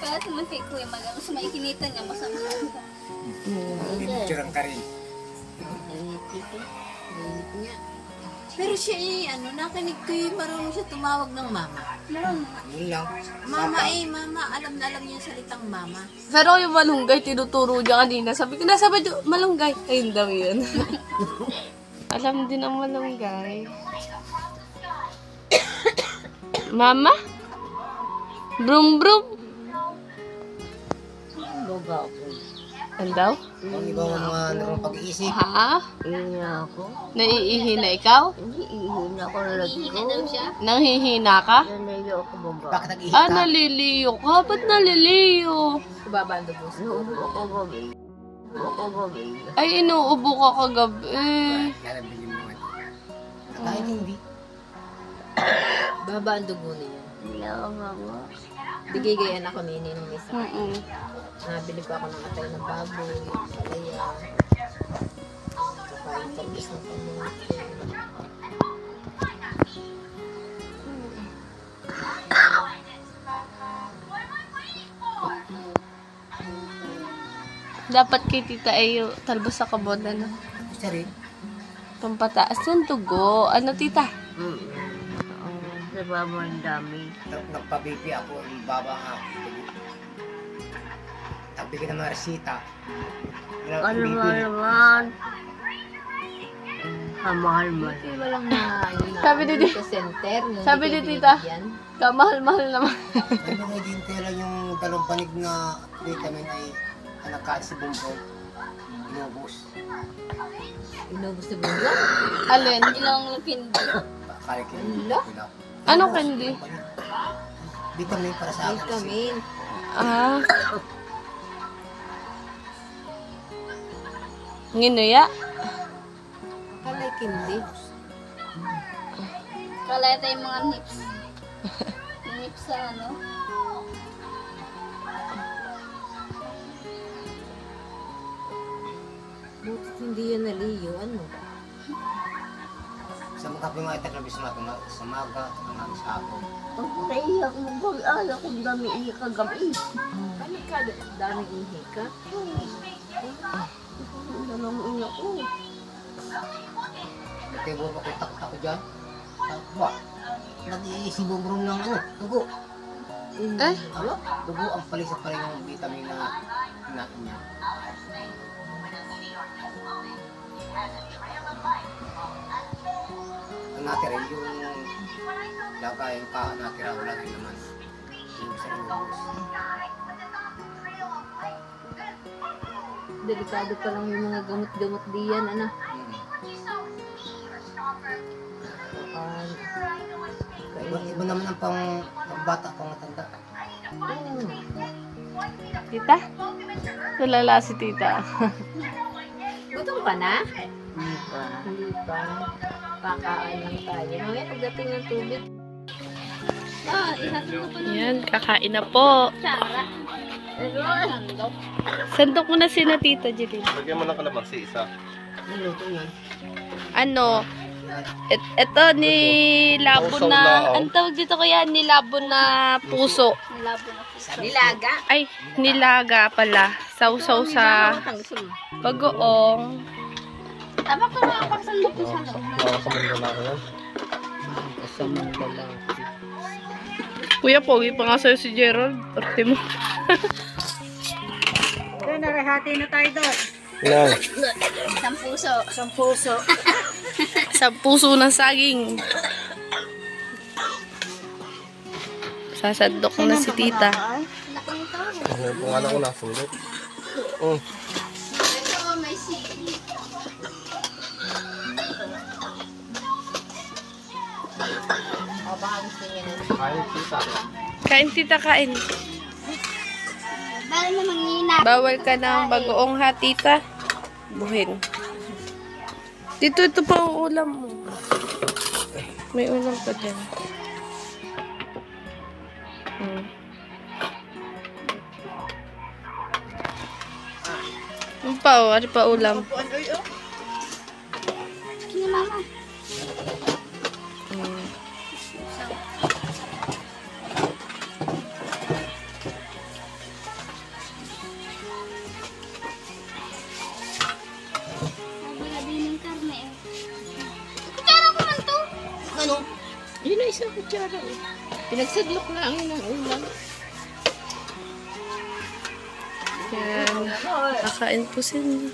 Speaker 5: Kaya naman kay Kuya Magal. Mas maikinitan niya, masama ka.
Speaker 2: Curang ka rin.
Speaker 3: Mainit dito. Mainit niya. Pero siya nakinig ko yung marunong siya tumawag ng mama.
Speaker 5: Meron.
Speaker 2: Yun lang.
Speaker 3: Mama mama. Alam na alam niya yung salitang mama.
Speaker 1: Pero yung malunggay, tinuturo niya kanina. Sabi ko, nasa ba yung malunggay? Ayun daw yun. Alam din ang malunggay. Mama? Brum brum.
Speaker 3: Loga ako.
Speaker 1: Ano daw?
Speaker 2: Ang iba mga narong pag-iisip.
Speaker 1: Ha?
Speaker 3: Hihina ako.
Speaker 1: Naiihina ikaw?
Speaker 3: Hindi, ihina ko na
Speaker 5: Hihina daw siya.
Speaker 1: Nanghihina ka?
Speaker 3: Nalayo ako baba.
Speaker 2: Bakit nag-ihi
Speaker 1: Ah,
Speaker 2: ka?
Speaker 1: naliliyo ka? Ba't naliliyo?
Speaker 3: Inuubo ako gabi. Ako gabi.
Speaker 1: Ay, inuubo ka kagabi.
Speaker 2: Lalabili mo ito. Kahit hindi.
Speaker 6: Baba ang dugo niya.
Speaker 3: Nanganga.
Speaker 6: Bigigayan ako ni Ninong isa.
Speaker 1: Mm-mm.
Speaker 6: Nabili ko ako ng atay ng baboy, palaya. Saka yung talbos ng pamuti.
Speaker 1: Dapat kay tita ay talbos sa kabod, ano?
Speaker 2: Isa rin.
Speaker 1: Pampataas ng dugo. Ano, tita?
Speaker 3: Sa baba ang dami.
Speaker 2: Nagpabipi ako, ang baba nga. Nagbigay ng mga resita.
Speaker 3: Ano naman? Kamahal-mahal.
Speaker 6: Kasi walang na, yun na,
Speaker 1: Sabi ni
Speaker 6: sa center. yung
Speaker 1: Sabi
Speaker 6: hindi
Speaker 1: ni
Speaker 6: kayo
Speaker 1: tita.
Speaker 6: binibigyan.
Speaker 1: Kamahal-mahal naman.
Speaker 2: May mga dintela yung dalawang panig na vitamin ay nagkaan si Bumbong. Inubos.
Speaker 6: Inubos na bunda.
Speaker 1: Alin?
Speaker 5: Ilang kindi.
Speaker 2: Karikin.
Speaker 6: Ala?
Speaker 1: Ano candy?
Speaker 2: Vitamin para sa akin.
Speaker 6: Vitamin.
Speaker 1: Ah. Nginuya?
Speaker 6: Kalay kindi.
Speaker 5: Kaleta yung mga nips. Nips sa ano.
Speaker 6: Butit hindi yan naliyo. Ano?
Speaker 2: Sa mga kape mga itak sa maga, sa hapon.
Speaker 3: Ang naiyak mo gabi. Ayaw kong dami iya kagabi.
Speaker 6: Ano ka? Daming ihi ka?
Speaker 3: Ang damang iya ko.
Speaker 2: Nagtibo ako takot ako dyan. Ba? Nag-iisibong ng ano, dugo.
Speaker 1: Eh?
Speaker 2: Ano? Dugo ang palisa pa rin yung vitamin na hinain niya. Ang natira yung lagay yung natira wala rin naman. Yung sa inubos.
Speaker 6: Delikado pa lang yung mga gamot-gamot diyan. Ano?
Speaker 2: Iba naman ang pang bata, pang matanda.
Speaker 1: Tita? Tulala si tita.
Speaker 6: Gutom ka na?
Speaker 3: Hindi pa.
Speaker 6: Hindi pa. Kakain lang tayo. Mamaya pagdating ng tubig.
Speaker 5: Ah, ihatid ko pa ng
Speaker 1: Yan, kakain na po.
Speaker 5: tsara. Sandok.
Speaker 1: Sandok mo na si na tita, Jeline.
Speaker 4: Lagyan mo ng kalamansi isa.
Speaker 2: Niluto yan.
Speaker 1: Ano? Ito ni labo
Speaker 4: Puso
Speaker 1: na,
Speaker 4: na, oh.
Speaker 1: ang tawag dito kaya nilabo na puso.
Speaker 5: Nilabo na po.
Speaker 6: Nilaga.
Speaker 1: Ay, nilaga pala. Sausaw sa bagoong.
Speaker 5: Tama ko na ang pagsandok ko sa loob.
Speaker 4: Makakamanda na ako yan.
Speaker 1: Kuya, pogi pa nga sa'yo si Gerald. Arte mo.
Speaker 4: Ilan?
Speaker 5: Isang puso.
Speaker 1: Sa puso ng saging. Sasandok na si tita.
Speaker 5: Laki nito.
Speaker 4: Ano yung pangalan ko nasundot?
Speaker 5: Ito, may sili.
Speaker 6: O baka gusto niya na.
Speaker 4: Kain kita.
Speaker 1: Kain tita, kain.
Speaker 5: Bala na manghina.
Speaker 1: Bawal ka ng bagoong ha, tita. Buhin. Dito, ito pa ang ulam mo. May ulam pa dyan. Ano pa, oh? Ano pa ulam?
Speaker 5: Kini mama.
Speaker 1: Hmm.
Speaker 5: Wala din ng karne. Kutsara ko man to.
Speaker 6: Ano? Yun na isang kutsara. Pinagsadlok lang yun ang ulam.
Speaker 1: Yan. Kakain po sila.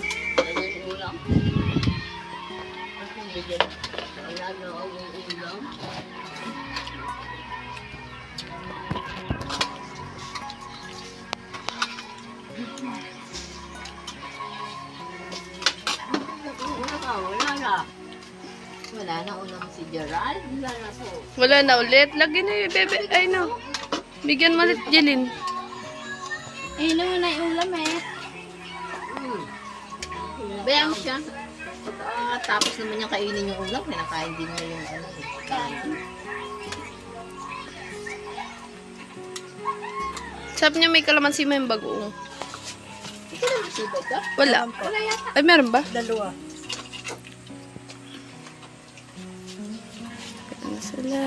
Speaker 3: Wala na ulam si Gerald. Wala na po.
Speaker 1: Wala na ulit. Lagyan na yung bebe. Ay, no. Bigyan mo ulit, Jeline.
Speaker 3: Eh, naman na yung ulam eh. Bayang siya. Tapos naman niya kainin yung ulam. Kinakain din niya yung ano. Kanin.
Speaker 1: Sabi niya may kalamansi mo yung bagoong.
Speaker 3: Ito na masibag ka?
Speaker 1: Wala.
Speaker 3: Wala yata.
Speaker 1: Ay, meron ba?
Speaker 6: Dalawa.
Speaker 1: Ano sila?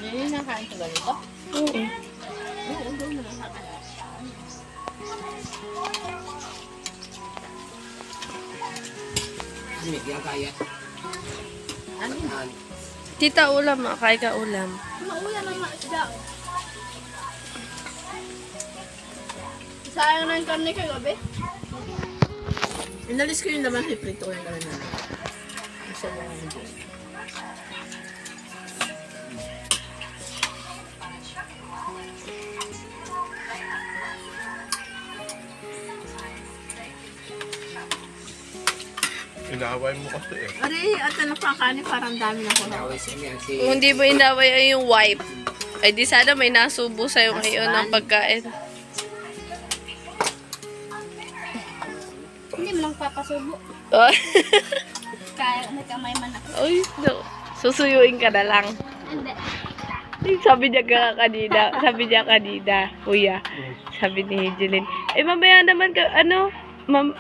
Speaker 3: Yan yung nakain ko ganito.
Speaker 1: Oo.
Speaker 3: Oo, doon na lang.
Speaker 2: Hindi, may kaya.
Speaker 3: Ano yun?
Speaker 1: Tita, ulam ah. Kaya ka ulam.
Speaker 3: Maulan ang maisda. Sayang na yung karne kayo, gabi. Inalis ko yung naman, prito ko yung karne na. Isa lang ang dyan.
Speaker 4: Inaaway mo kasi eh.
Speaker 3: Ari, at ano pa kanin, parang dami na ko.
Speaker 2: Naway siya yan si...
Speaker 1: Kung hindi mo inaway ay yung wipe, ay di sana may nasubo sa'yo ngayon ng pagkain.
Speaker 5: Hindi mo lang papasubo.
Speaker 1: Oh.
Speaker 5: Kaya may kamay man ako.
Speaker 1: Ay, no. Susuyuin ka na lang.
Speaker 5: Hindi.
Speaker 1: Sabi niya kanina, kuya. Sabi ni Jeline, eh mamaya naman ka, ano,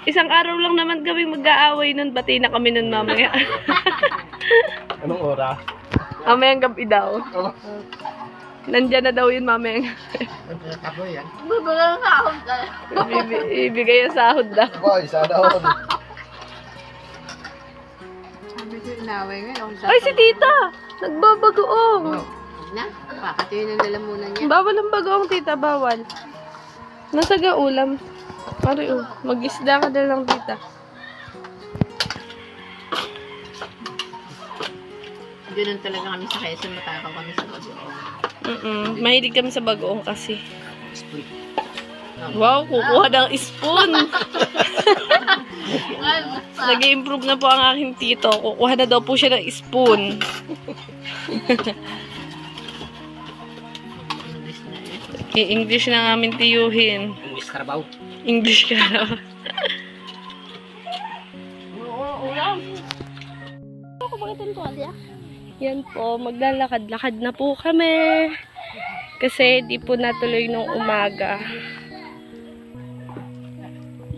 Speaker 1: isang araw lang naman kami mag-aaway nun, bati na kami nun mamaya.
Speaker 4: Anong oras?
Speaker 1: Mamayang gabi daw. Nandyan na daw yun mamayang gabi.
Speaker 2: Tabo yan.
Speaker 3: Bubulong sa akong ka.
Speaker 1: Ibigay yung sahod daw.
Speaker 4: Boy, sana all.
Speaker 3: Sabi ko, inaway ngayon.
Speaker 1: Ay, si tita! Nagbabagoong.
Speaker 3: Na, pakatuyin ang lalamunan niya.
Speaker 1: Bawal ang bagoong, tita, bawal. Nasaga ulam. Pare, oh. Mag-isda ka na lang, tita.
Speaker 3: Ganun talaga kami sa Quezon, matakaw kami sa bagoong.
Speaker 1: Mahilig kami sa bagoong kasi. Wow, kukuha ng spoon. Nag-i-improve na po ang aking tito. Kukuha na daw po siya ng spoon. I-English na namin tiyuhin.
Speaker 2: English Carabao.
Speaker 1: English ka na.
Speaker 5: Ako bakit yung tuwalya?
Speaker 1: Yan po, maglalakad-lakad na po kami. Kasi di po natuloy nung umaga.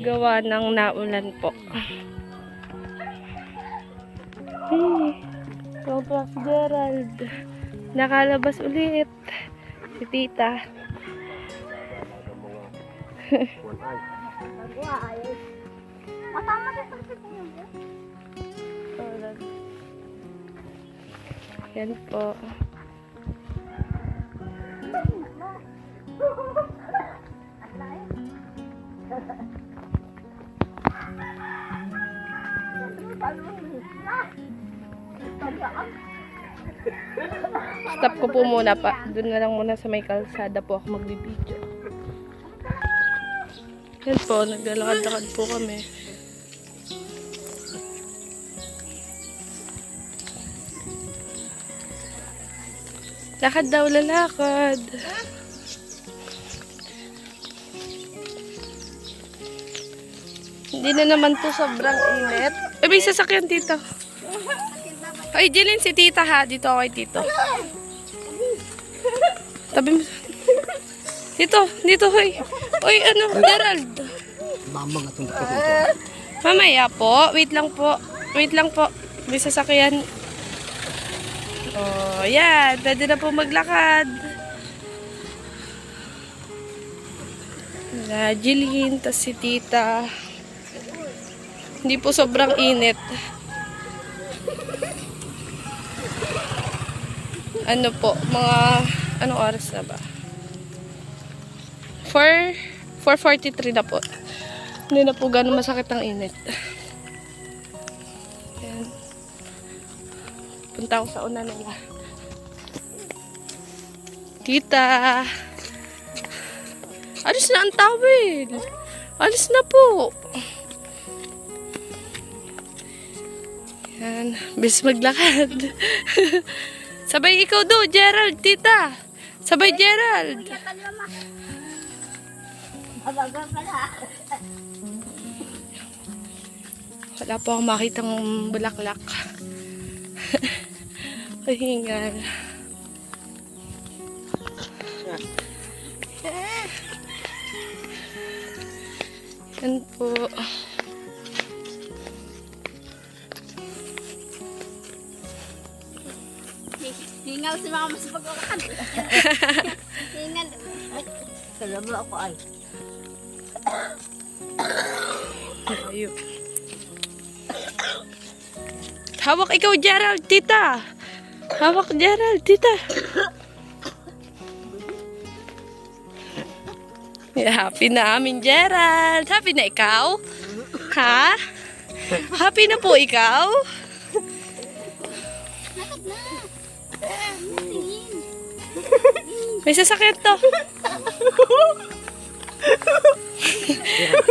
Speaker 1: Gawa ng naulan po. Sobrang si Gerald. Nakalabas ulit. Si tita. Yan po. Stop ko po muna pa. Doon na lang muna sa may kalsada po ako magbibideo. Yan po, naglalakad-lakad po kami. Lakad daw, lalakad. Hindi na naman po sobrang init. Eh, may sasakyan dito. Ay, Jeline, si tita ha. Dito ako kay tito. Tabi mo. Dito, hoy. Hoy, ano, Gerald.
Speaker 2: Mamang atong dito.
Speaker 1: Mamaya po. Wait lang po. May sasakyan. Oh, yan. Pwede na po maglakad. Jeline, tas si tita. Hindi po sobrang init. Ano po, mga, anong oras na ba? 4:43 na po. Hindi na po gano'ng masakit ang init. Ayan. Punta ako sa una nila. Tita! Alis na ang towel! Alis na po. Yan. Bis maglakad. Sabay ikaw do, Gerald, tita. Sabay, Gerald.
Speaker 5: Mabagal pala.
Speaker 1: Wala po akong makitang bulaklak. Kahingal. Yan po.
Speaker 5: Hingal si mama sa pagkakakad. Hingal.
Speaker 3: Kalaba ako ay.
Speaker 1: Ayun. Hawak ikaw, Gerald, tita. Hawak, Gerald, tita. Happy na amin, Gerald. Happy na ikaw? Ha? Happy na po ikaw? May sasakyan to.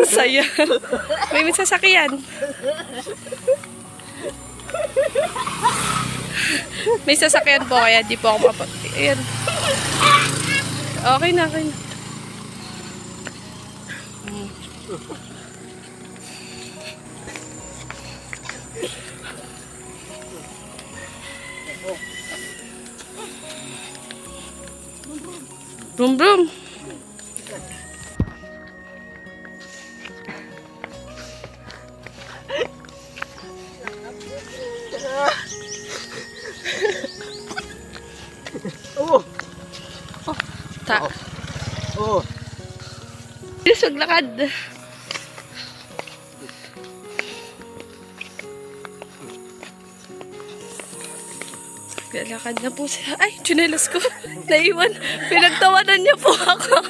Speaker 1: Saya. May sasakyan. May sasakyan po kaya di po ako mapag... Ayan. Okay na, okay na. Brum brum.
Speaker 2: Oh! Oh!
Speaker 1: Bilis maglakad. Lalakad na po siya. Ay, tsinelas ko. Naiwan. Pinagtawanan niya po ako.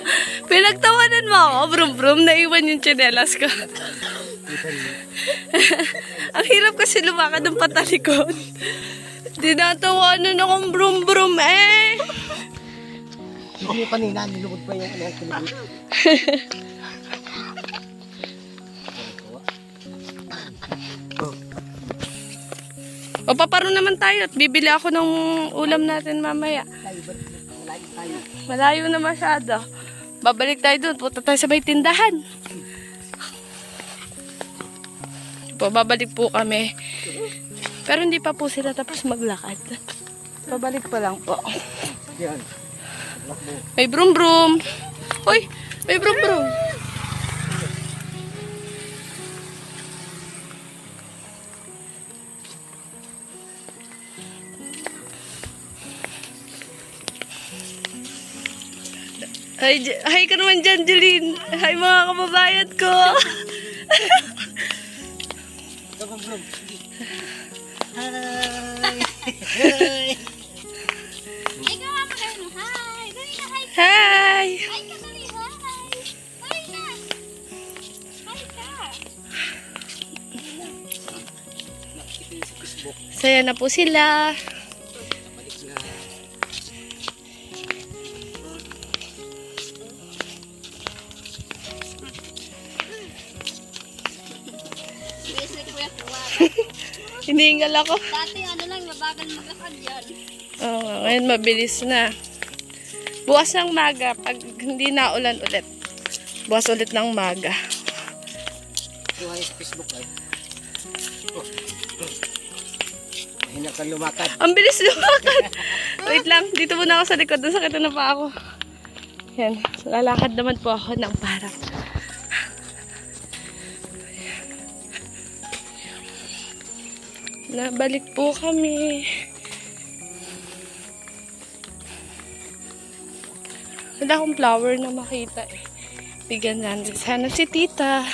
Speaker 1: Pinagtawanan mo ako. Brum brum. Naiwan yung tsinelas ko. Ang hirap kasi lumakad ng patalikod. Tinatawanan akong brum brum eh.
Speaker 2: Hindi kanina, nilubog pa yung kilikit.
Speaker 1: O paparo naman tayo at bibili ako ng ulam natin mamaya. Malayo na masyado. Babalik tayo doon. Punta tayo sa may tindahan. Babalik po kami. Pero hindi pa po sila tapos maglakad. Babalik pa lang po.
Speaker 2: Yan.
Speaker 1: May brum brum. Hoy, may brum brum. Hi ka naman dyan, Jeline. Hi mga kababayan ko.
Speaker 5: Ay, gawa mo kayo. Hi! Dali na, hi!
Speaker 1: Hi.
Speaker 5: Hi ka, dali, hi! Hi ka! Hi ka!
Speaker 1: Saya na po sila.
Speaker 5: Bilis na kuya kuwa.
Speaker 1: Hinihingal ako.
Speaker 5: Dati ano lang, mabagal maglakad yan.
Speaker 1: Oo, ngayon mabilis na. Bukas ng maga, pag hindi na ulan ulit. Bukas ulit ng maga.
Speaker 2: Kuha sa Facebook ay. Mahina ka lumakad.
Speaker 1: Ang bilis lumakad. Wait lang, dito muna ako sa likod. Nasakit na pa ako. Yan, lalakad naman po ako ng parang. Nabalik po kami. Wala akong flower na makita eh. Bigyan natin sana si tita.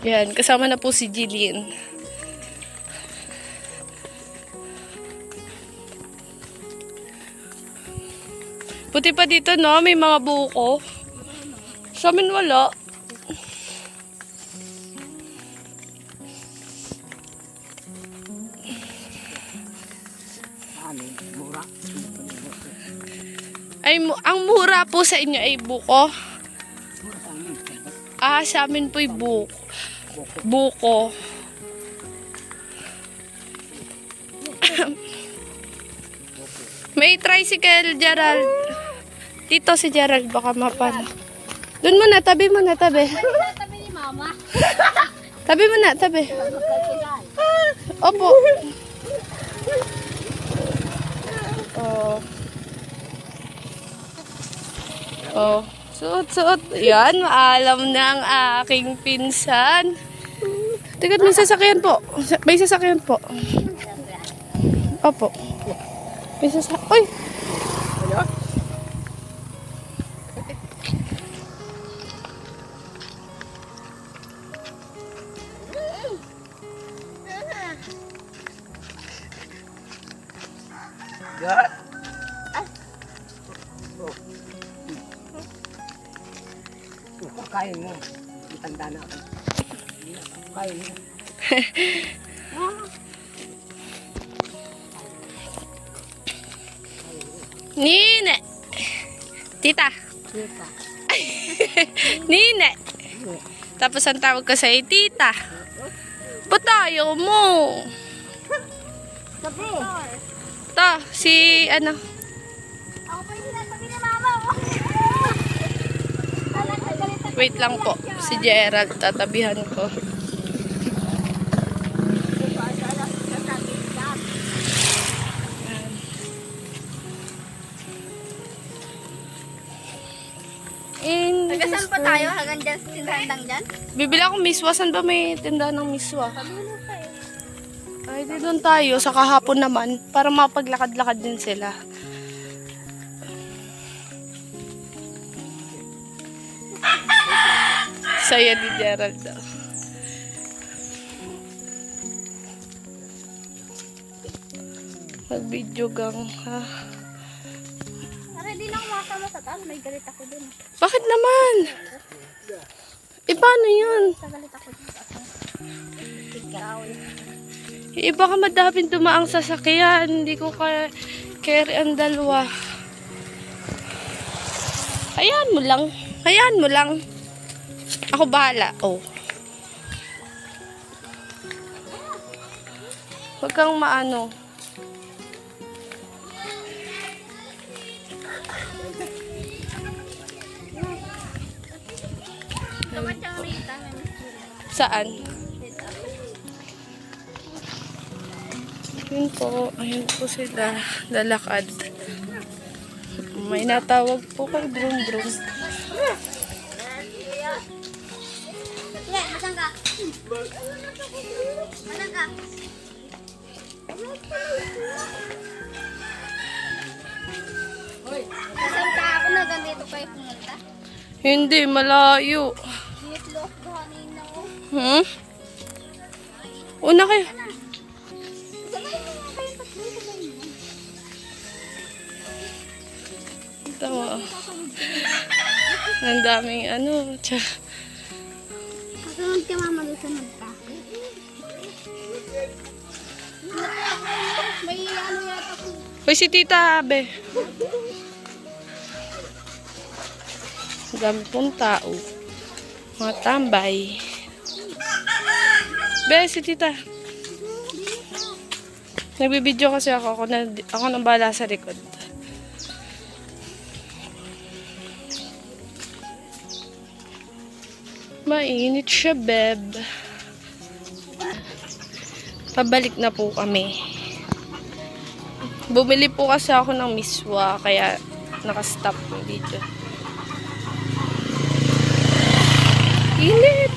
Speaker 1: Yan, kasama na po si Jillian. Buti pa dito, no? May mga buko. Sa amin wala.
Speaker 6: amin, mura.
Speaker 1: Ay, ang mura po sa inyo ay buko.
Speaker 6: Mura sa amin.
Speaker 1: Ah, sa amin po ay buko. May tricycle, Gerald. Dito si Gerald, baka mapano. Doon mo na, tabi mo na, tabi.
Speaker 5: Tabi ni mama.
Speaker 1: Tabi mo na, tabi. Opo. Oh. Suot. Yan, maalam na ang aking pinsan. Teka, may sasakyan po. May sasakyan po. Opo. May sasakyan. Uy!
Speaker 6: God. Kain mo. Itanda na ako. Kain mo.
Speaker 1: Nine! Tita! Nine! Tapos ang tawag ko sa'yo, tita. Patayo mo! To, si ano?
Speaker 5: Ako pa yung tabi ni mama.
Speaker 1: Wait lang po. Si Gerald, tatabihan ko.
Speaker 5: Saan pa tayo? Hanggang dyan sa tindahan dyan?
Speaker 1: Bibili akong miswa. Saan ba may tindahan ng miswa? Ay, di doon tayo. Sa kahapon naman. Para mapaglakad-lakad din sila. Saya ni Gerald daw. Mag-video gang, ha?
Speaker 5: Ready na ako makasama sa taas. May galit ako dun.
Speaker 1: Bakit naman? Paano yun?
Speaker 5: Sa galit ako dun.
Speaker 1: Iba ka madapin tumaang sasakyan. Hindi ko carry ang dalawa. Hayaan mo lang. Hayaan mo lang. Ako bahala. Oh. Huwag kang maano. Saan? Yun po. Ayun po sila. Lalakad. May natawag po kay Brum Brum.
Speaker 5: Masang ka? Masang ka? Masang ka ako na ganito kayo pumunta?
Speaker 1: Hindi, malayo.
Speaker 5: Meatloaf kanina ko.
Speaker 1: Hmm? Una kayo.
Speaker 5: Sabay mo nga kayo tatlo. Sabay mo.
Speaker 1: Tama. Ang daming ano.
Speaker 5: Kasunod ka mama doon sa nagpa. May ano yata po.
Speaker 1: Hoy, si Tita Abe. Ang dami pong tao. Mga tambay. Be, si Tita. Nagbibideo kasi ako. Ako nang bahala sa likod. Mainit siya, beb. Pabalik na po kami. Bumili po kasi ako ng miswa, kaya nakastop yung video. Init!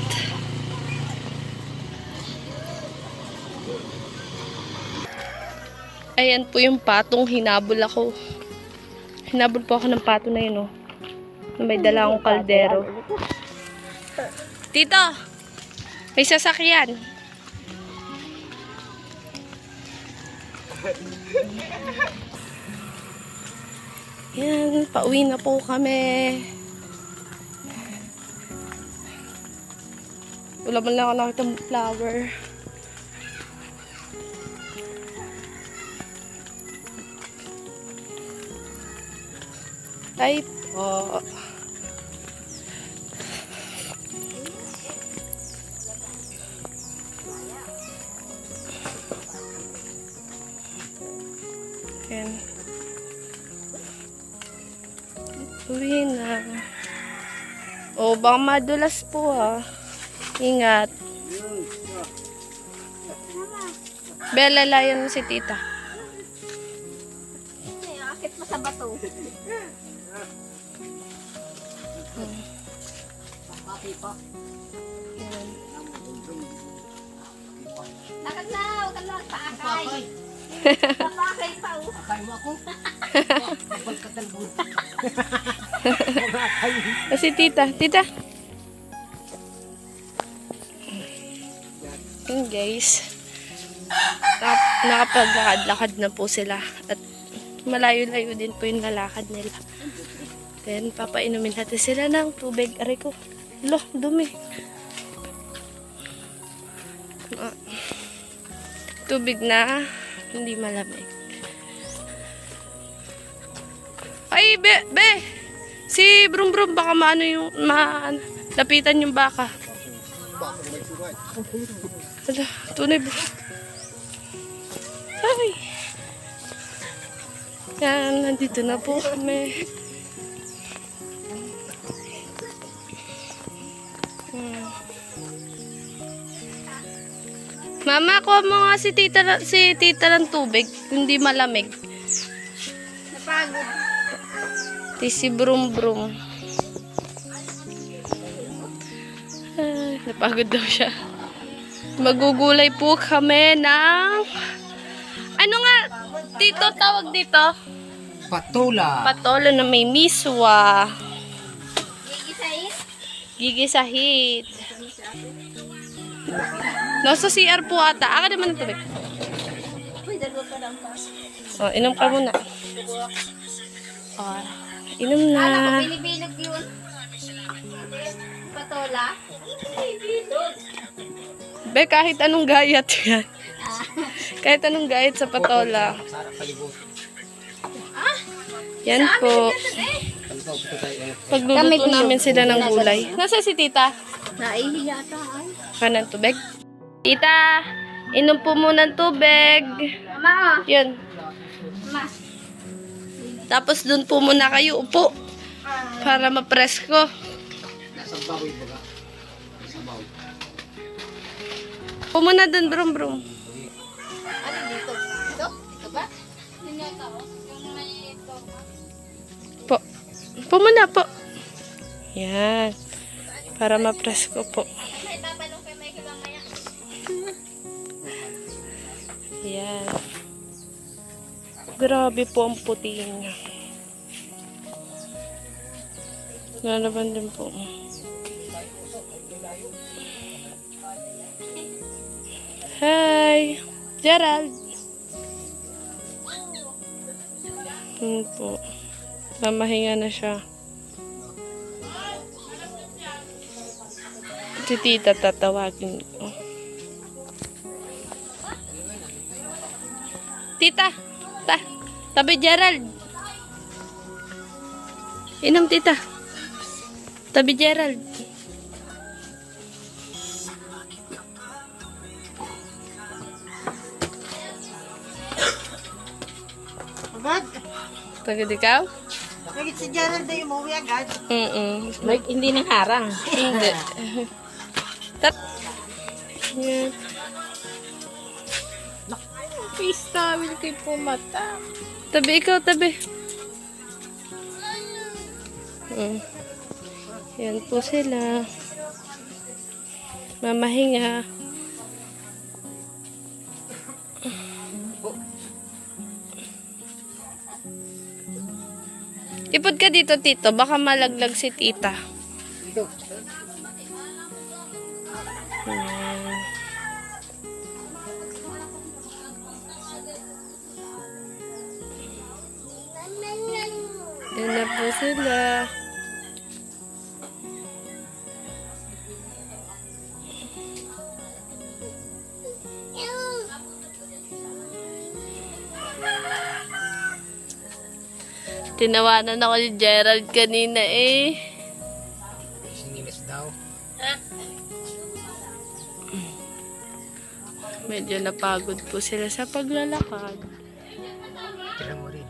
Speaker 1: Ayan po yung patong hinabol ako. Hinabol po ako ng pato na yun, oh. Na may dala akong kaldero. Tito! May sasakyan. Yan, pauwi na po kami. Wala man lang ako nakita ng flower. Hi po. Ayan. Uwi na. Oh, baka madulas po ha. Ingat. Bella, layan mo si tita.
Speaker 5: Akit mo sa bato.
Speaker 1: Ayan.
Speaker 5: Lakad na, huwag ka lang paakay. Paakay pa.
Speaker 2: Akay mo ako. Kapag katalbod.
Speaker 1: Si tita. Tita. Yun guys. Nakapaglakad-lakad na po sila. At malayo-layo din po yung nalakad nila. Then, papainumin natin sila ng tubig. Aray ko. Lo, dumi. Tubig na hindi malamig. Ay, be! Si Brum Brum, baka maano yung, lapitan yung baka. Hala, tunay ba? Ay! Yan, nandito na po kami. Mama, kuha mo nga si tita ng tubig. Hindi malamig.
Speaker 5: Napagod.
Speaker 1: Si Brum Brum. Napagod daw siya. Magugulay po kami ng... Ano nga, tito, tawag dito?
Speaker 2: Patola.
Speaker 1: Patolo na may miswa.
Speaker 5: Gigisahin?
Speaker 1: Gigisahit. Nasa CR po ata. Aka naman ng tubig.
Speaker 5: Uy, dalawa pa lang pa.
Speaker 1: Oh, inom ka muna. Oh, inom na.
Speaker 5: Alam ko, binibilog yun. Patola? Binibilog.
Speaker 1: Be, kahit anong gayat yan. Kahit anong gayat sa patola.
Speaker 2: Sarap palibot.
Speaker 1: Yan po.
Speaker 2: Palibaw po tayo.
Speaker 1: Pagluluto namin sila ng gulay. Nasa si tita?
Speaker 5: Naihi yata ay.
Speaker 1: Kanan tubig. Tita, inom po muna ng tubig.
Speaker 5: Mama,
Speaker 1: Yun.
Speaker 5: Mama.
Speaker 1: Tapos dun po muna kayo upo. Para mapresko.
Speaker 2: Nasa baboy baga. Nasa baboy.
Speaker 1: Upo muna dun, Brum Brum.
Speaker 5: Ano dito? Ito? Ito ba? Yun yata oh. Yung may ito.
Speaker 1: Po. Upo muna po. Yan. Para mapresko po.
Speaker 5: May tatanong kay Michael mamaya.
Speaker 1: Yan. Grabe po ang puti niya. Lalaban din po. Hi! Gerald! Yun po. Mamahinga na siya. Si tita tatawagin ko. Tita! Tabi Gerald! Inom tita. Tabi Gerald.
Speaker 6: Agad?
Speaker 1: Tagad ikaw?
Speaker 6: Nagit si Gerald ay umuwi agad.
Speaker 3: Hindi nang harang.
Speaker 1: Hindi. Yan.
Speaker 3: Face towel kay pumata.
Speaker 1: Tabi ikaw, tabi. Yan po sila. Mamahinga. Ipod ka dito, tito. Baka malaglag si tita.
Speaker 2: Dito.
Speaker 1: Yan. Yan na po sila. Tinawanan ako ni Gerald kanina eh.
Speaker 2: Sinilas daw.
Speaker 1: Medyo napagod po sila sa paglalakad.
Speaker 2: Tira mo rin,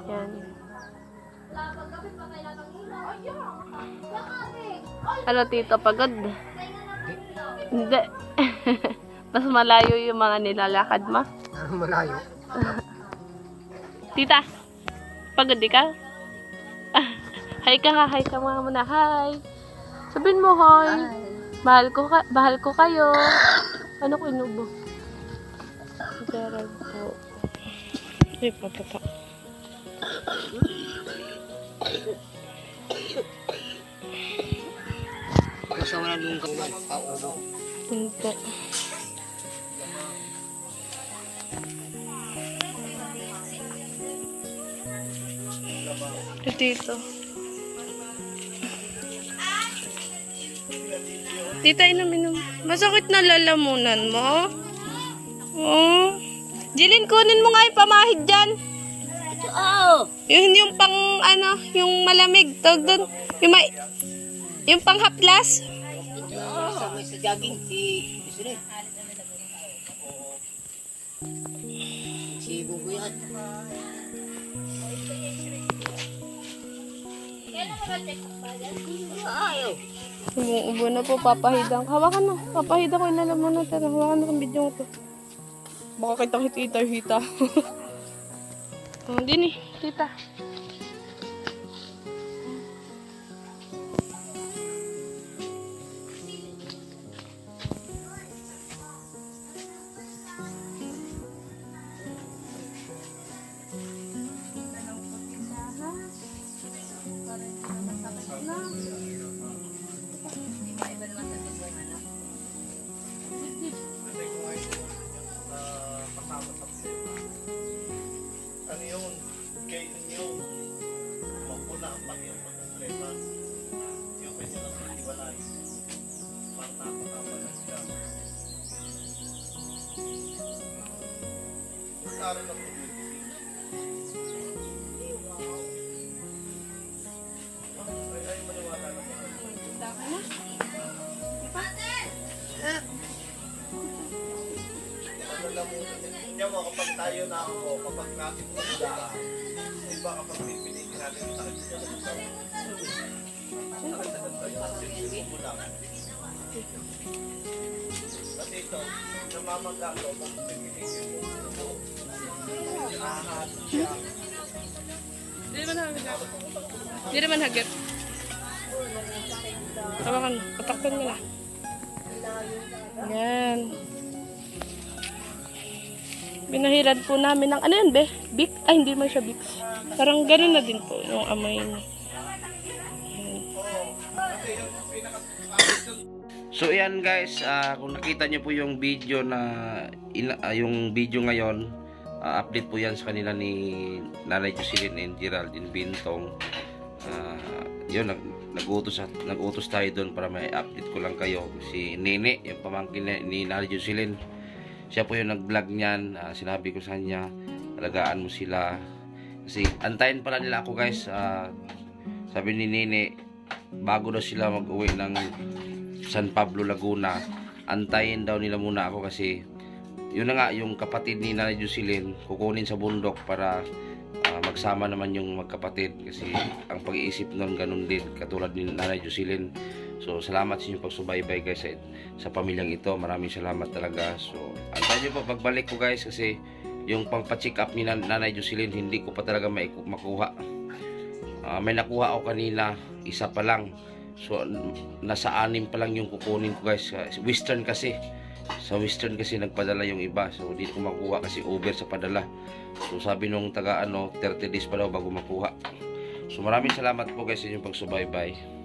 Speaker 1: Yan. Ano, tito, pagod? Hindi. Mas malayo yung mga nilalakad mo.
Speaker 2: Ano malayo?
Speaker 1: Tita, pagod ikaw? Hi ka nga, hi ka mga muna, hi. Sabihin mo, hi. Bahal ko kayo. Ano ko inubo? Gerald po. Ay, patata.
Speaker 2: Basta wala nung kawan. Paulo.
Speaker 1: Hindi. Dito. Tita, inom. Masakit na lalamunan mo? Oh. Jilin, kunin mo nga yung pamahid dyan. Yung pang, yung malamig. Tawag doon. Yung pang haplas.
Speaker 2: Sa jogging, si Gugu yan.
Speaker 1: Umuubo na po, papahidang. Hawakan na. Papahidang ko yung lalamunan. Tara, hawakan na kong video ko. Baka kitang hita. Hindi ni, tita.
Speaker 4: Ano yun? Kailan yun? Magpuna ang Panginoon ng problema. Yung kanya ng pagkibalay. Parang napakabalan siya. Magkaroon ng community. Ay, maniwala na ba? Yan mo, kapag tayo na ako, kapag natin mula, iba kapag pipilitin natin yung sakit siya ng isa. Sakit na tayo, pipilitin mo lang. Kasi ito, namamagla ko, bakit pipilitin mo ito? Ahat siya.
Speaker 1: Hindi naman hagit. Hawakan, patakpan mo na. Yan. Binahiran po namin ng, ano yun be? Bic? Ay, hindi man siya Bic. Parang gano'n na din po yung amoy niya.
Speaker 7: So ayan guys, kung nakita nyo po yung video na yung video ngayon, update po yan sa kanila ni Nanay Jocelyn and Geraldine Bintong. Yun, nag-utos tayo doon para may update ko lang kayo. Si Nene, yung pamangkin ni Nanay Jocelyn, siya po yung nag-vlog niyan. Sinabi ko sa kanya, alagaan mo sila. Kasi antayin pala nila ako guys. Sabi ni Nene, bago daw sila mag-uwi ng San Pablo, Laguna, antayin daw nila muna ako kasi yun na nga, yung kapatid ni Nanay Jocelyn kukunin sa bundok para magsama naman yung magkapatid. Kasi ang pag-iisip nun ganun din, katulad ni Nanay Jocelyn. So salamat sa inyong pagsubaybay guys sa pamilyang ito. Maraming salamat talaga. So antayin nyo pa pagbalik ko guys, kasi yung pang-check up ni Nanay Jocelyn hindi ko pa talaga makuha. May nakuha ako kanina, isa pa lang. So nasa 6 pa lang yung kukunin ko guys. Western kasi. Sa Western kasi nagpadala yung iba. So hindi ko makuha kasi over sa padala. So sabi nung taga 30 days pa daw bago makuha. So maraming salamat po guys sa inyong pagsubaybay.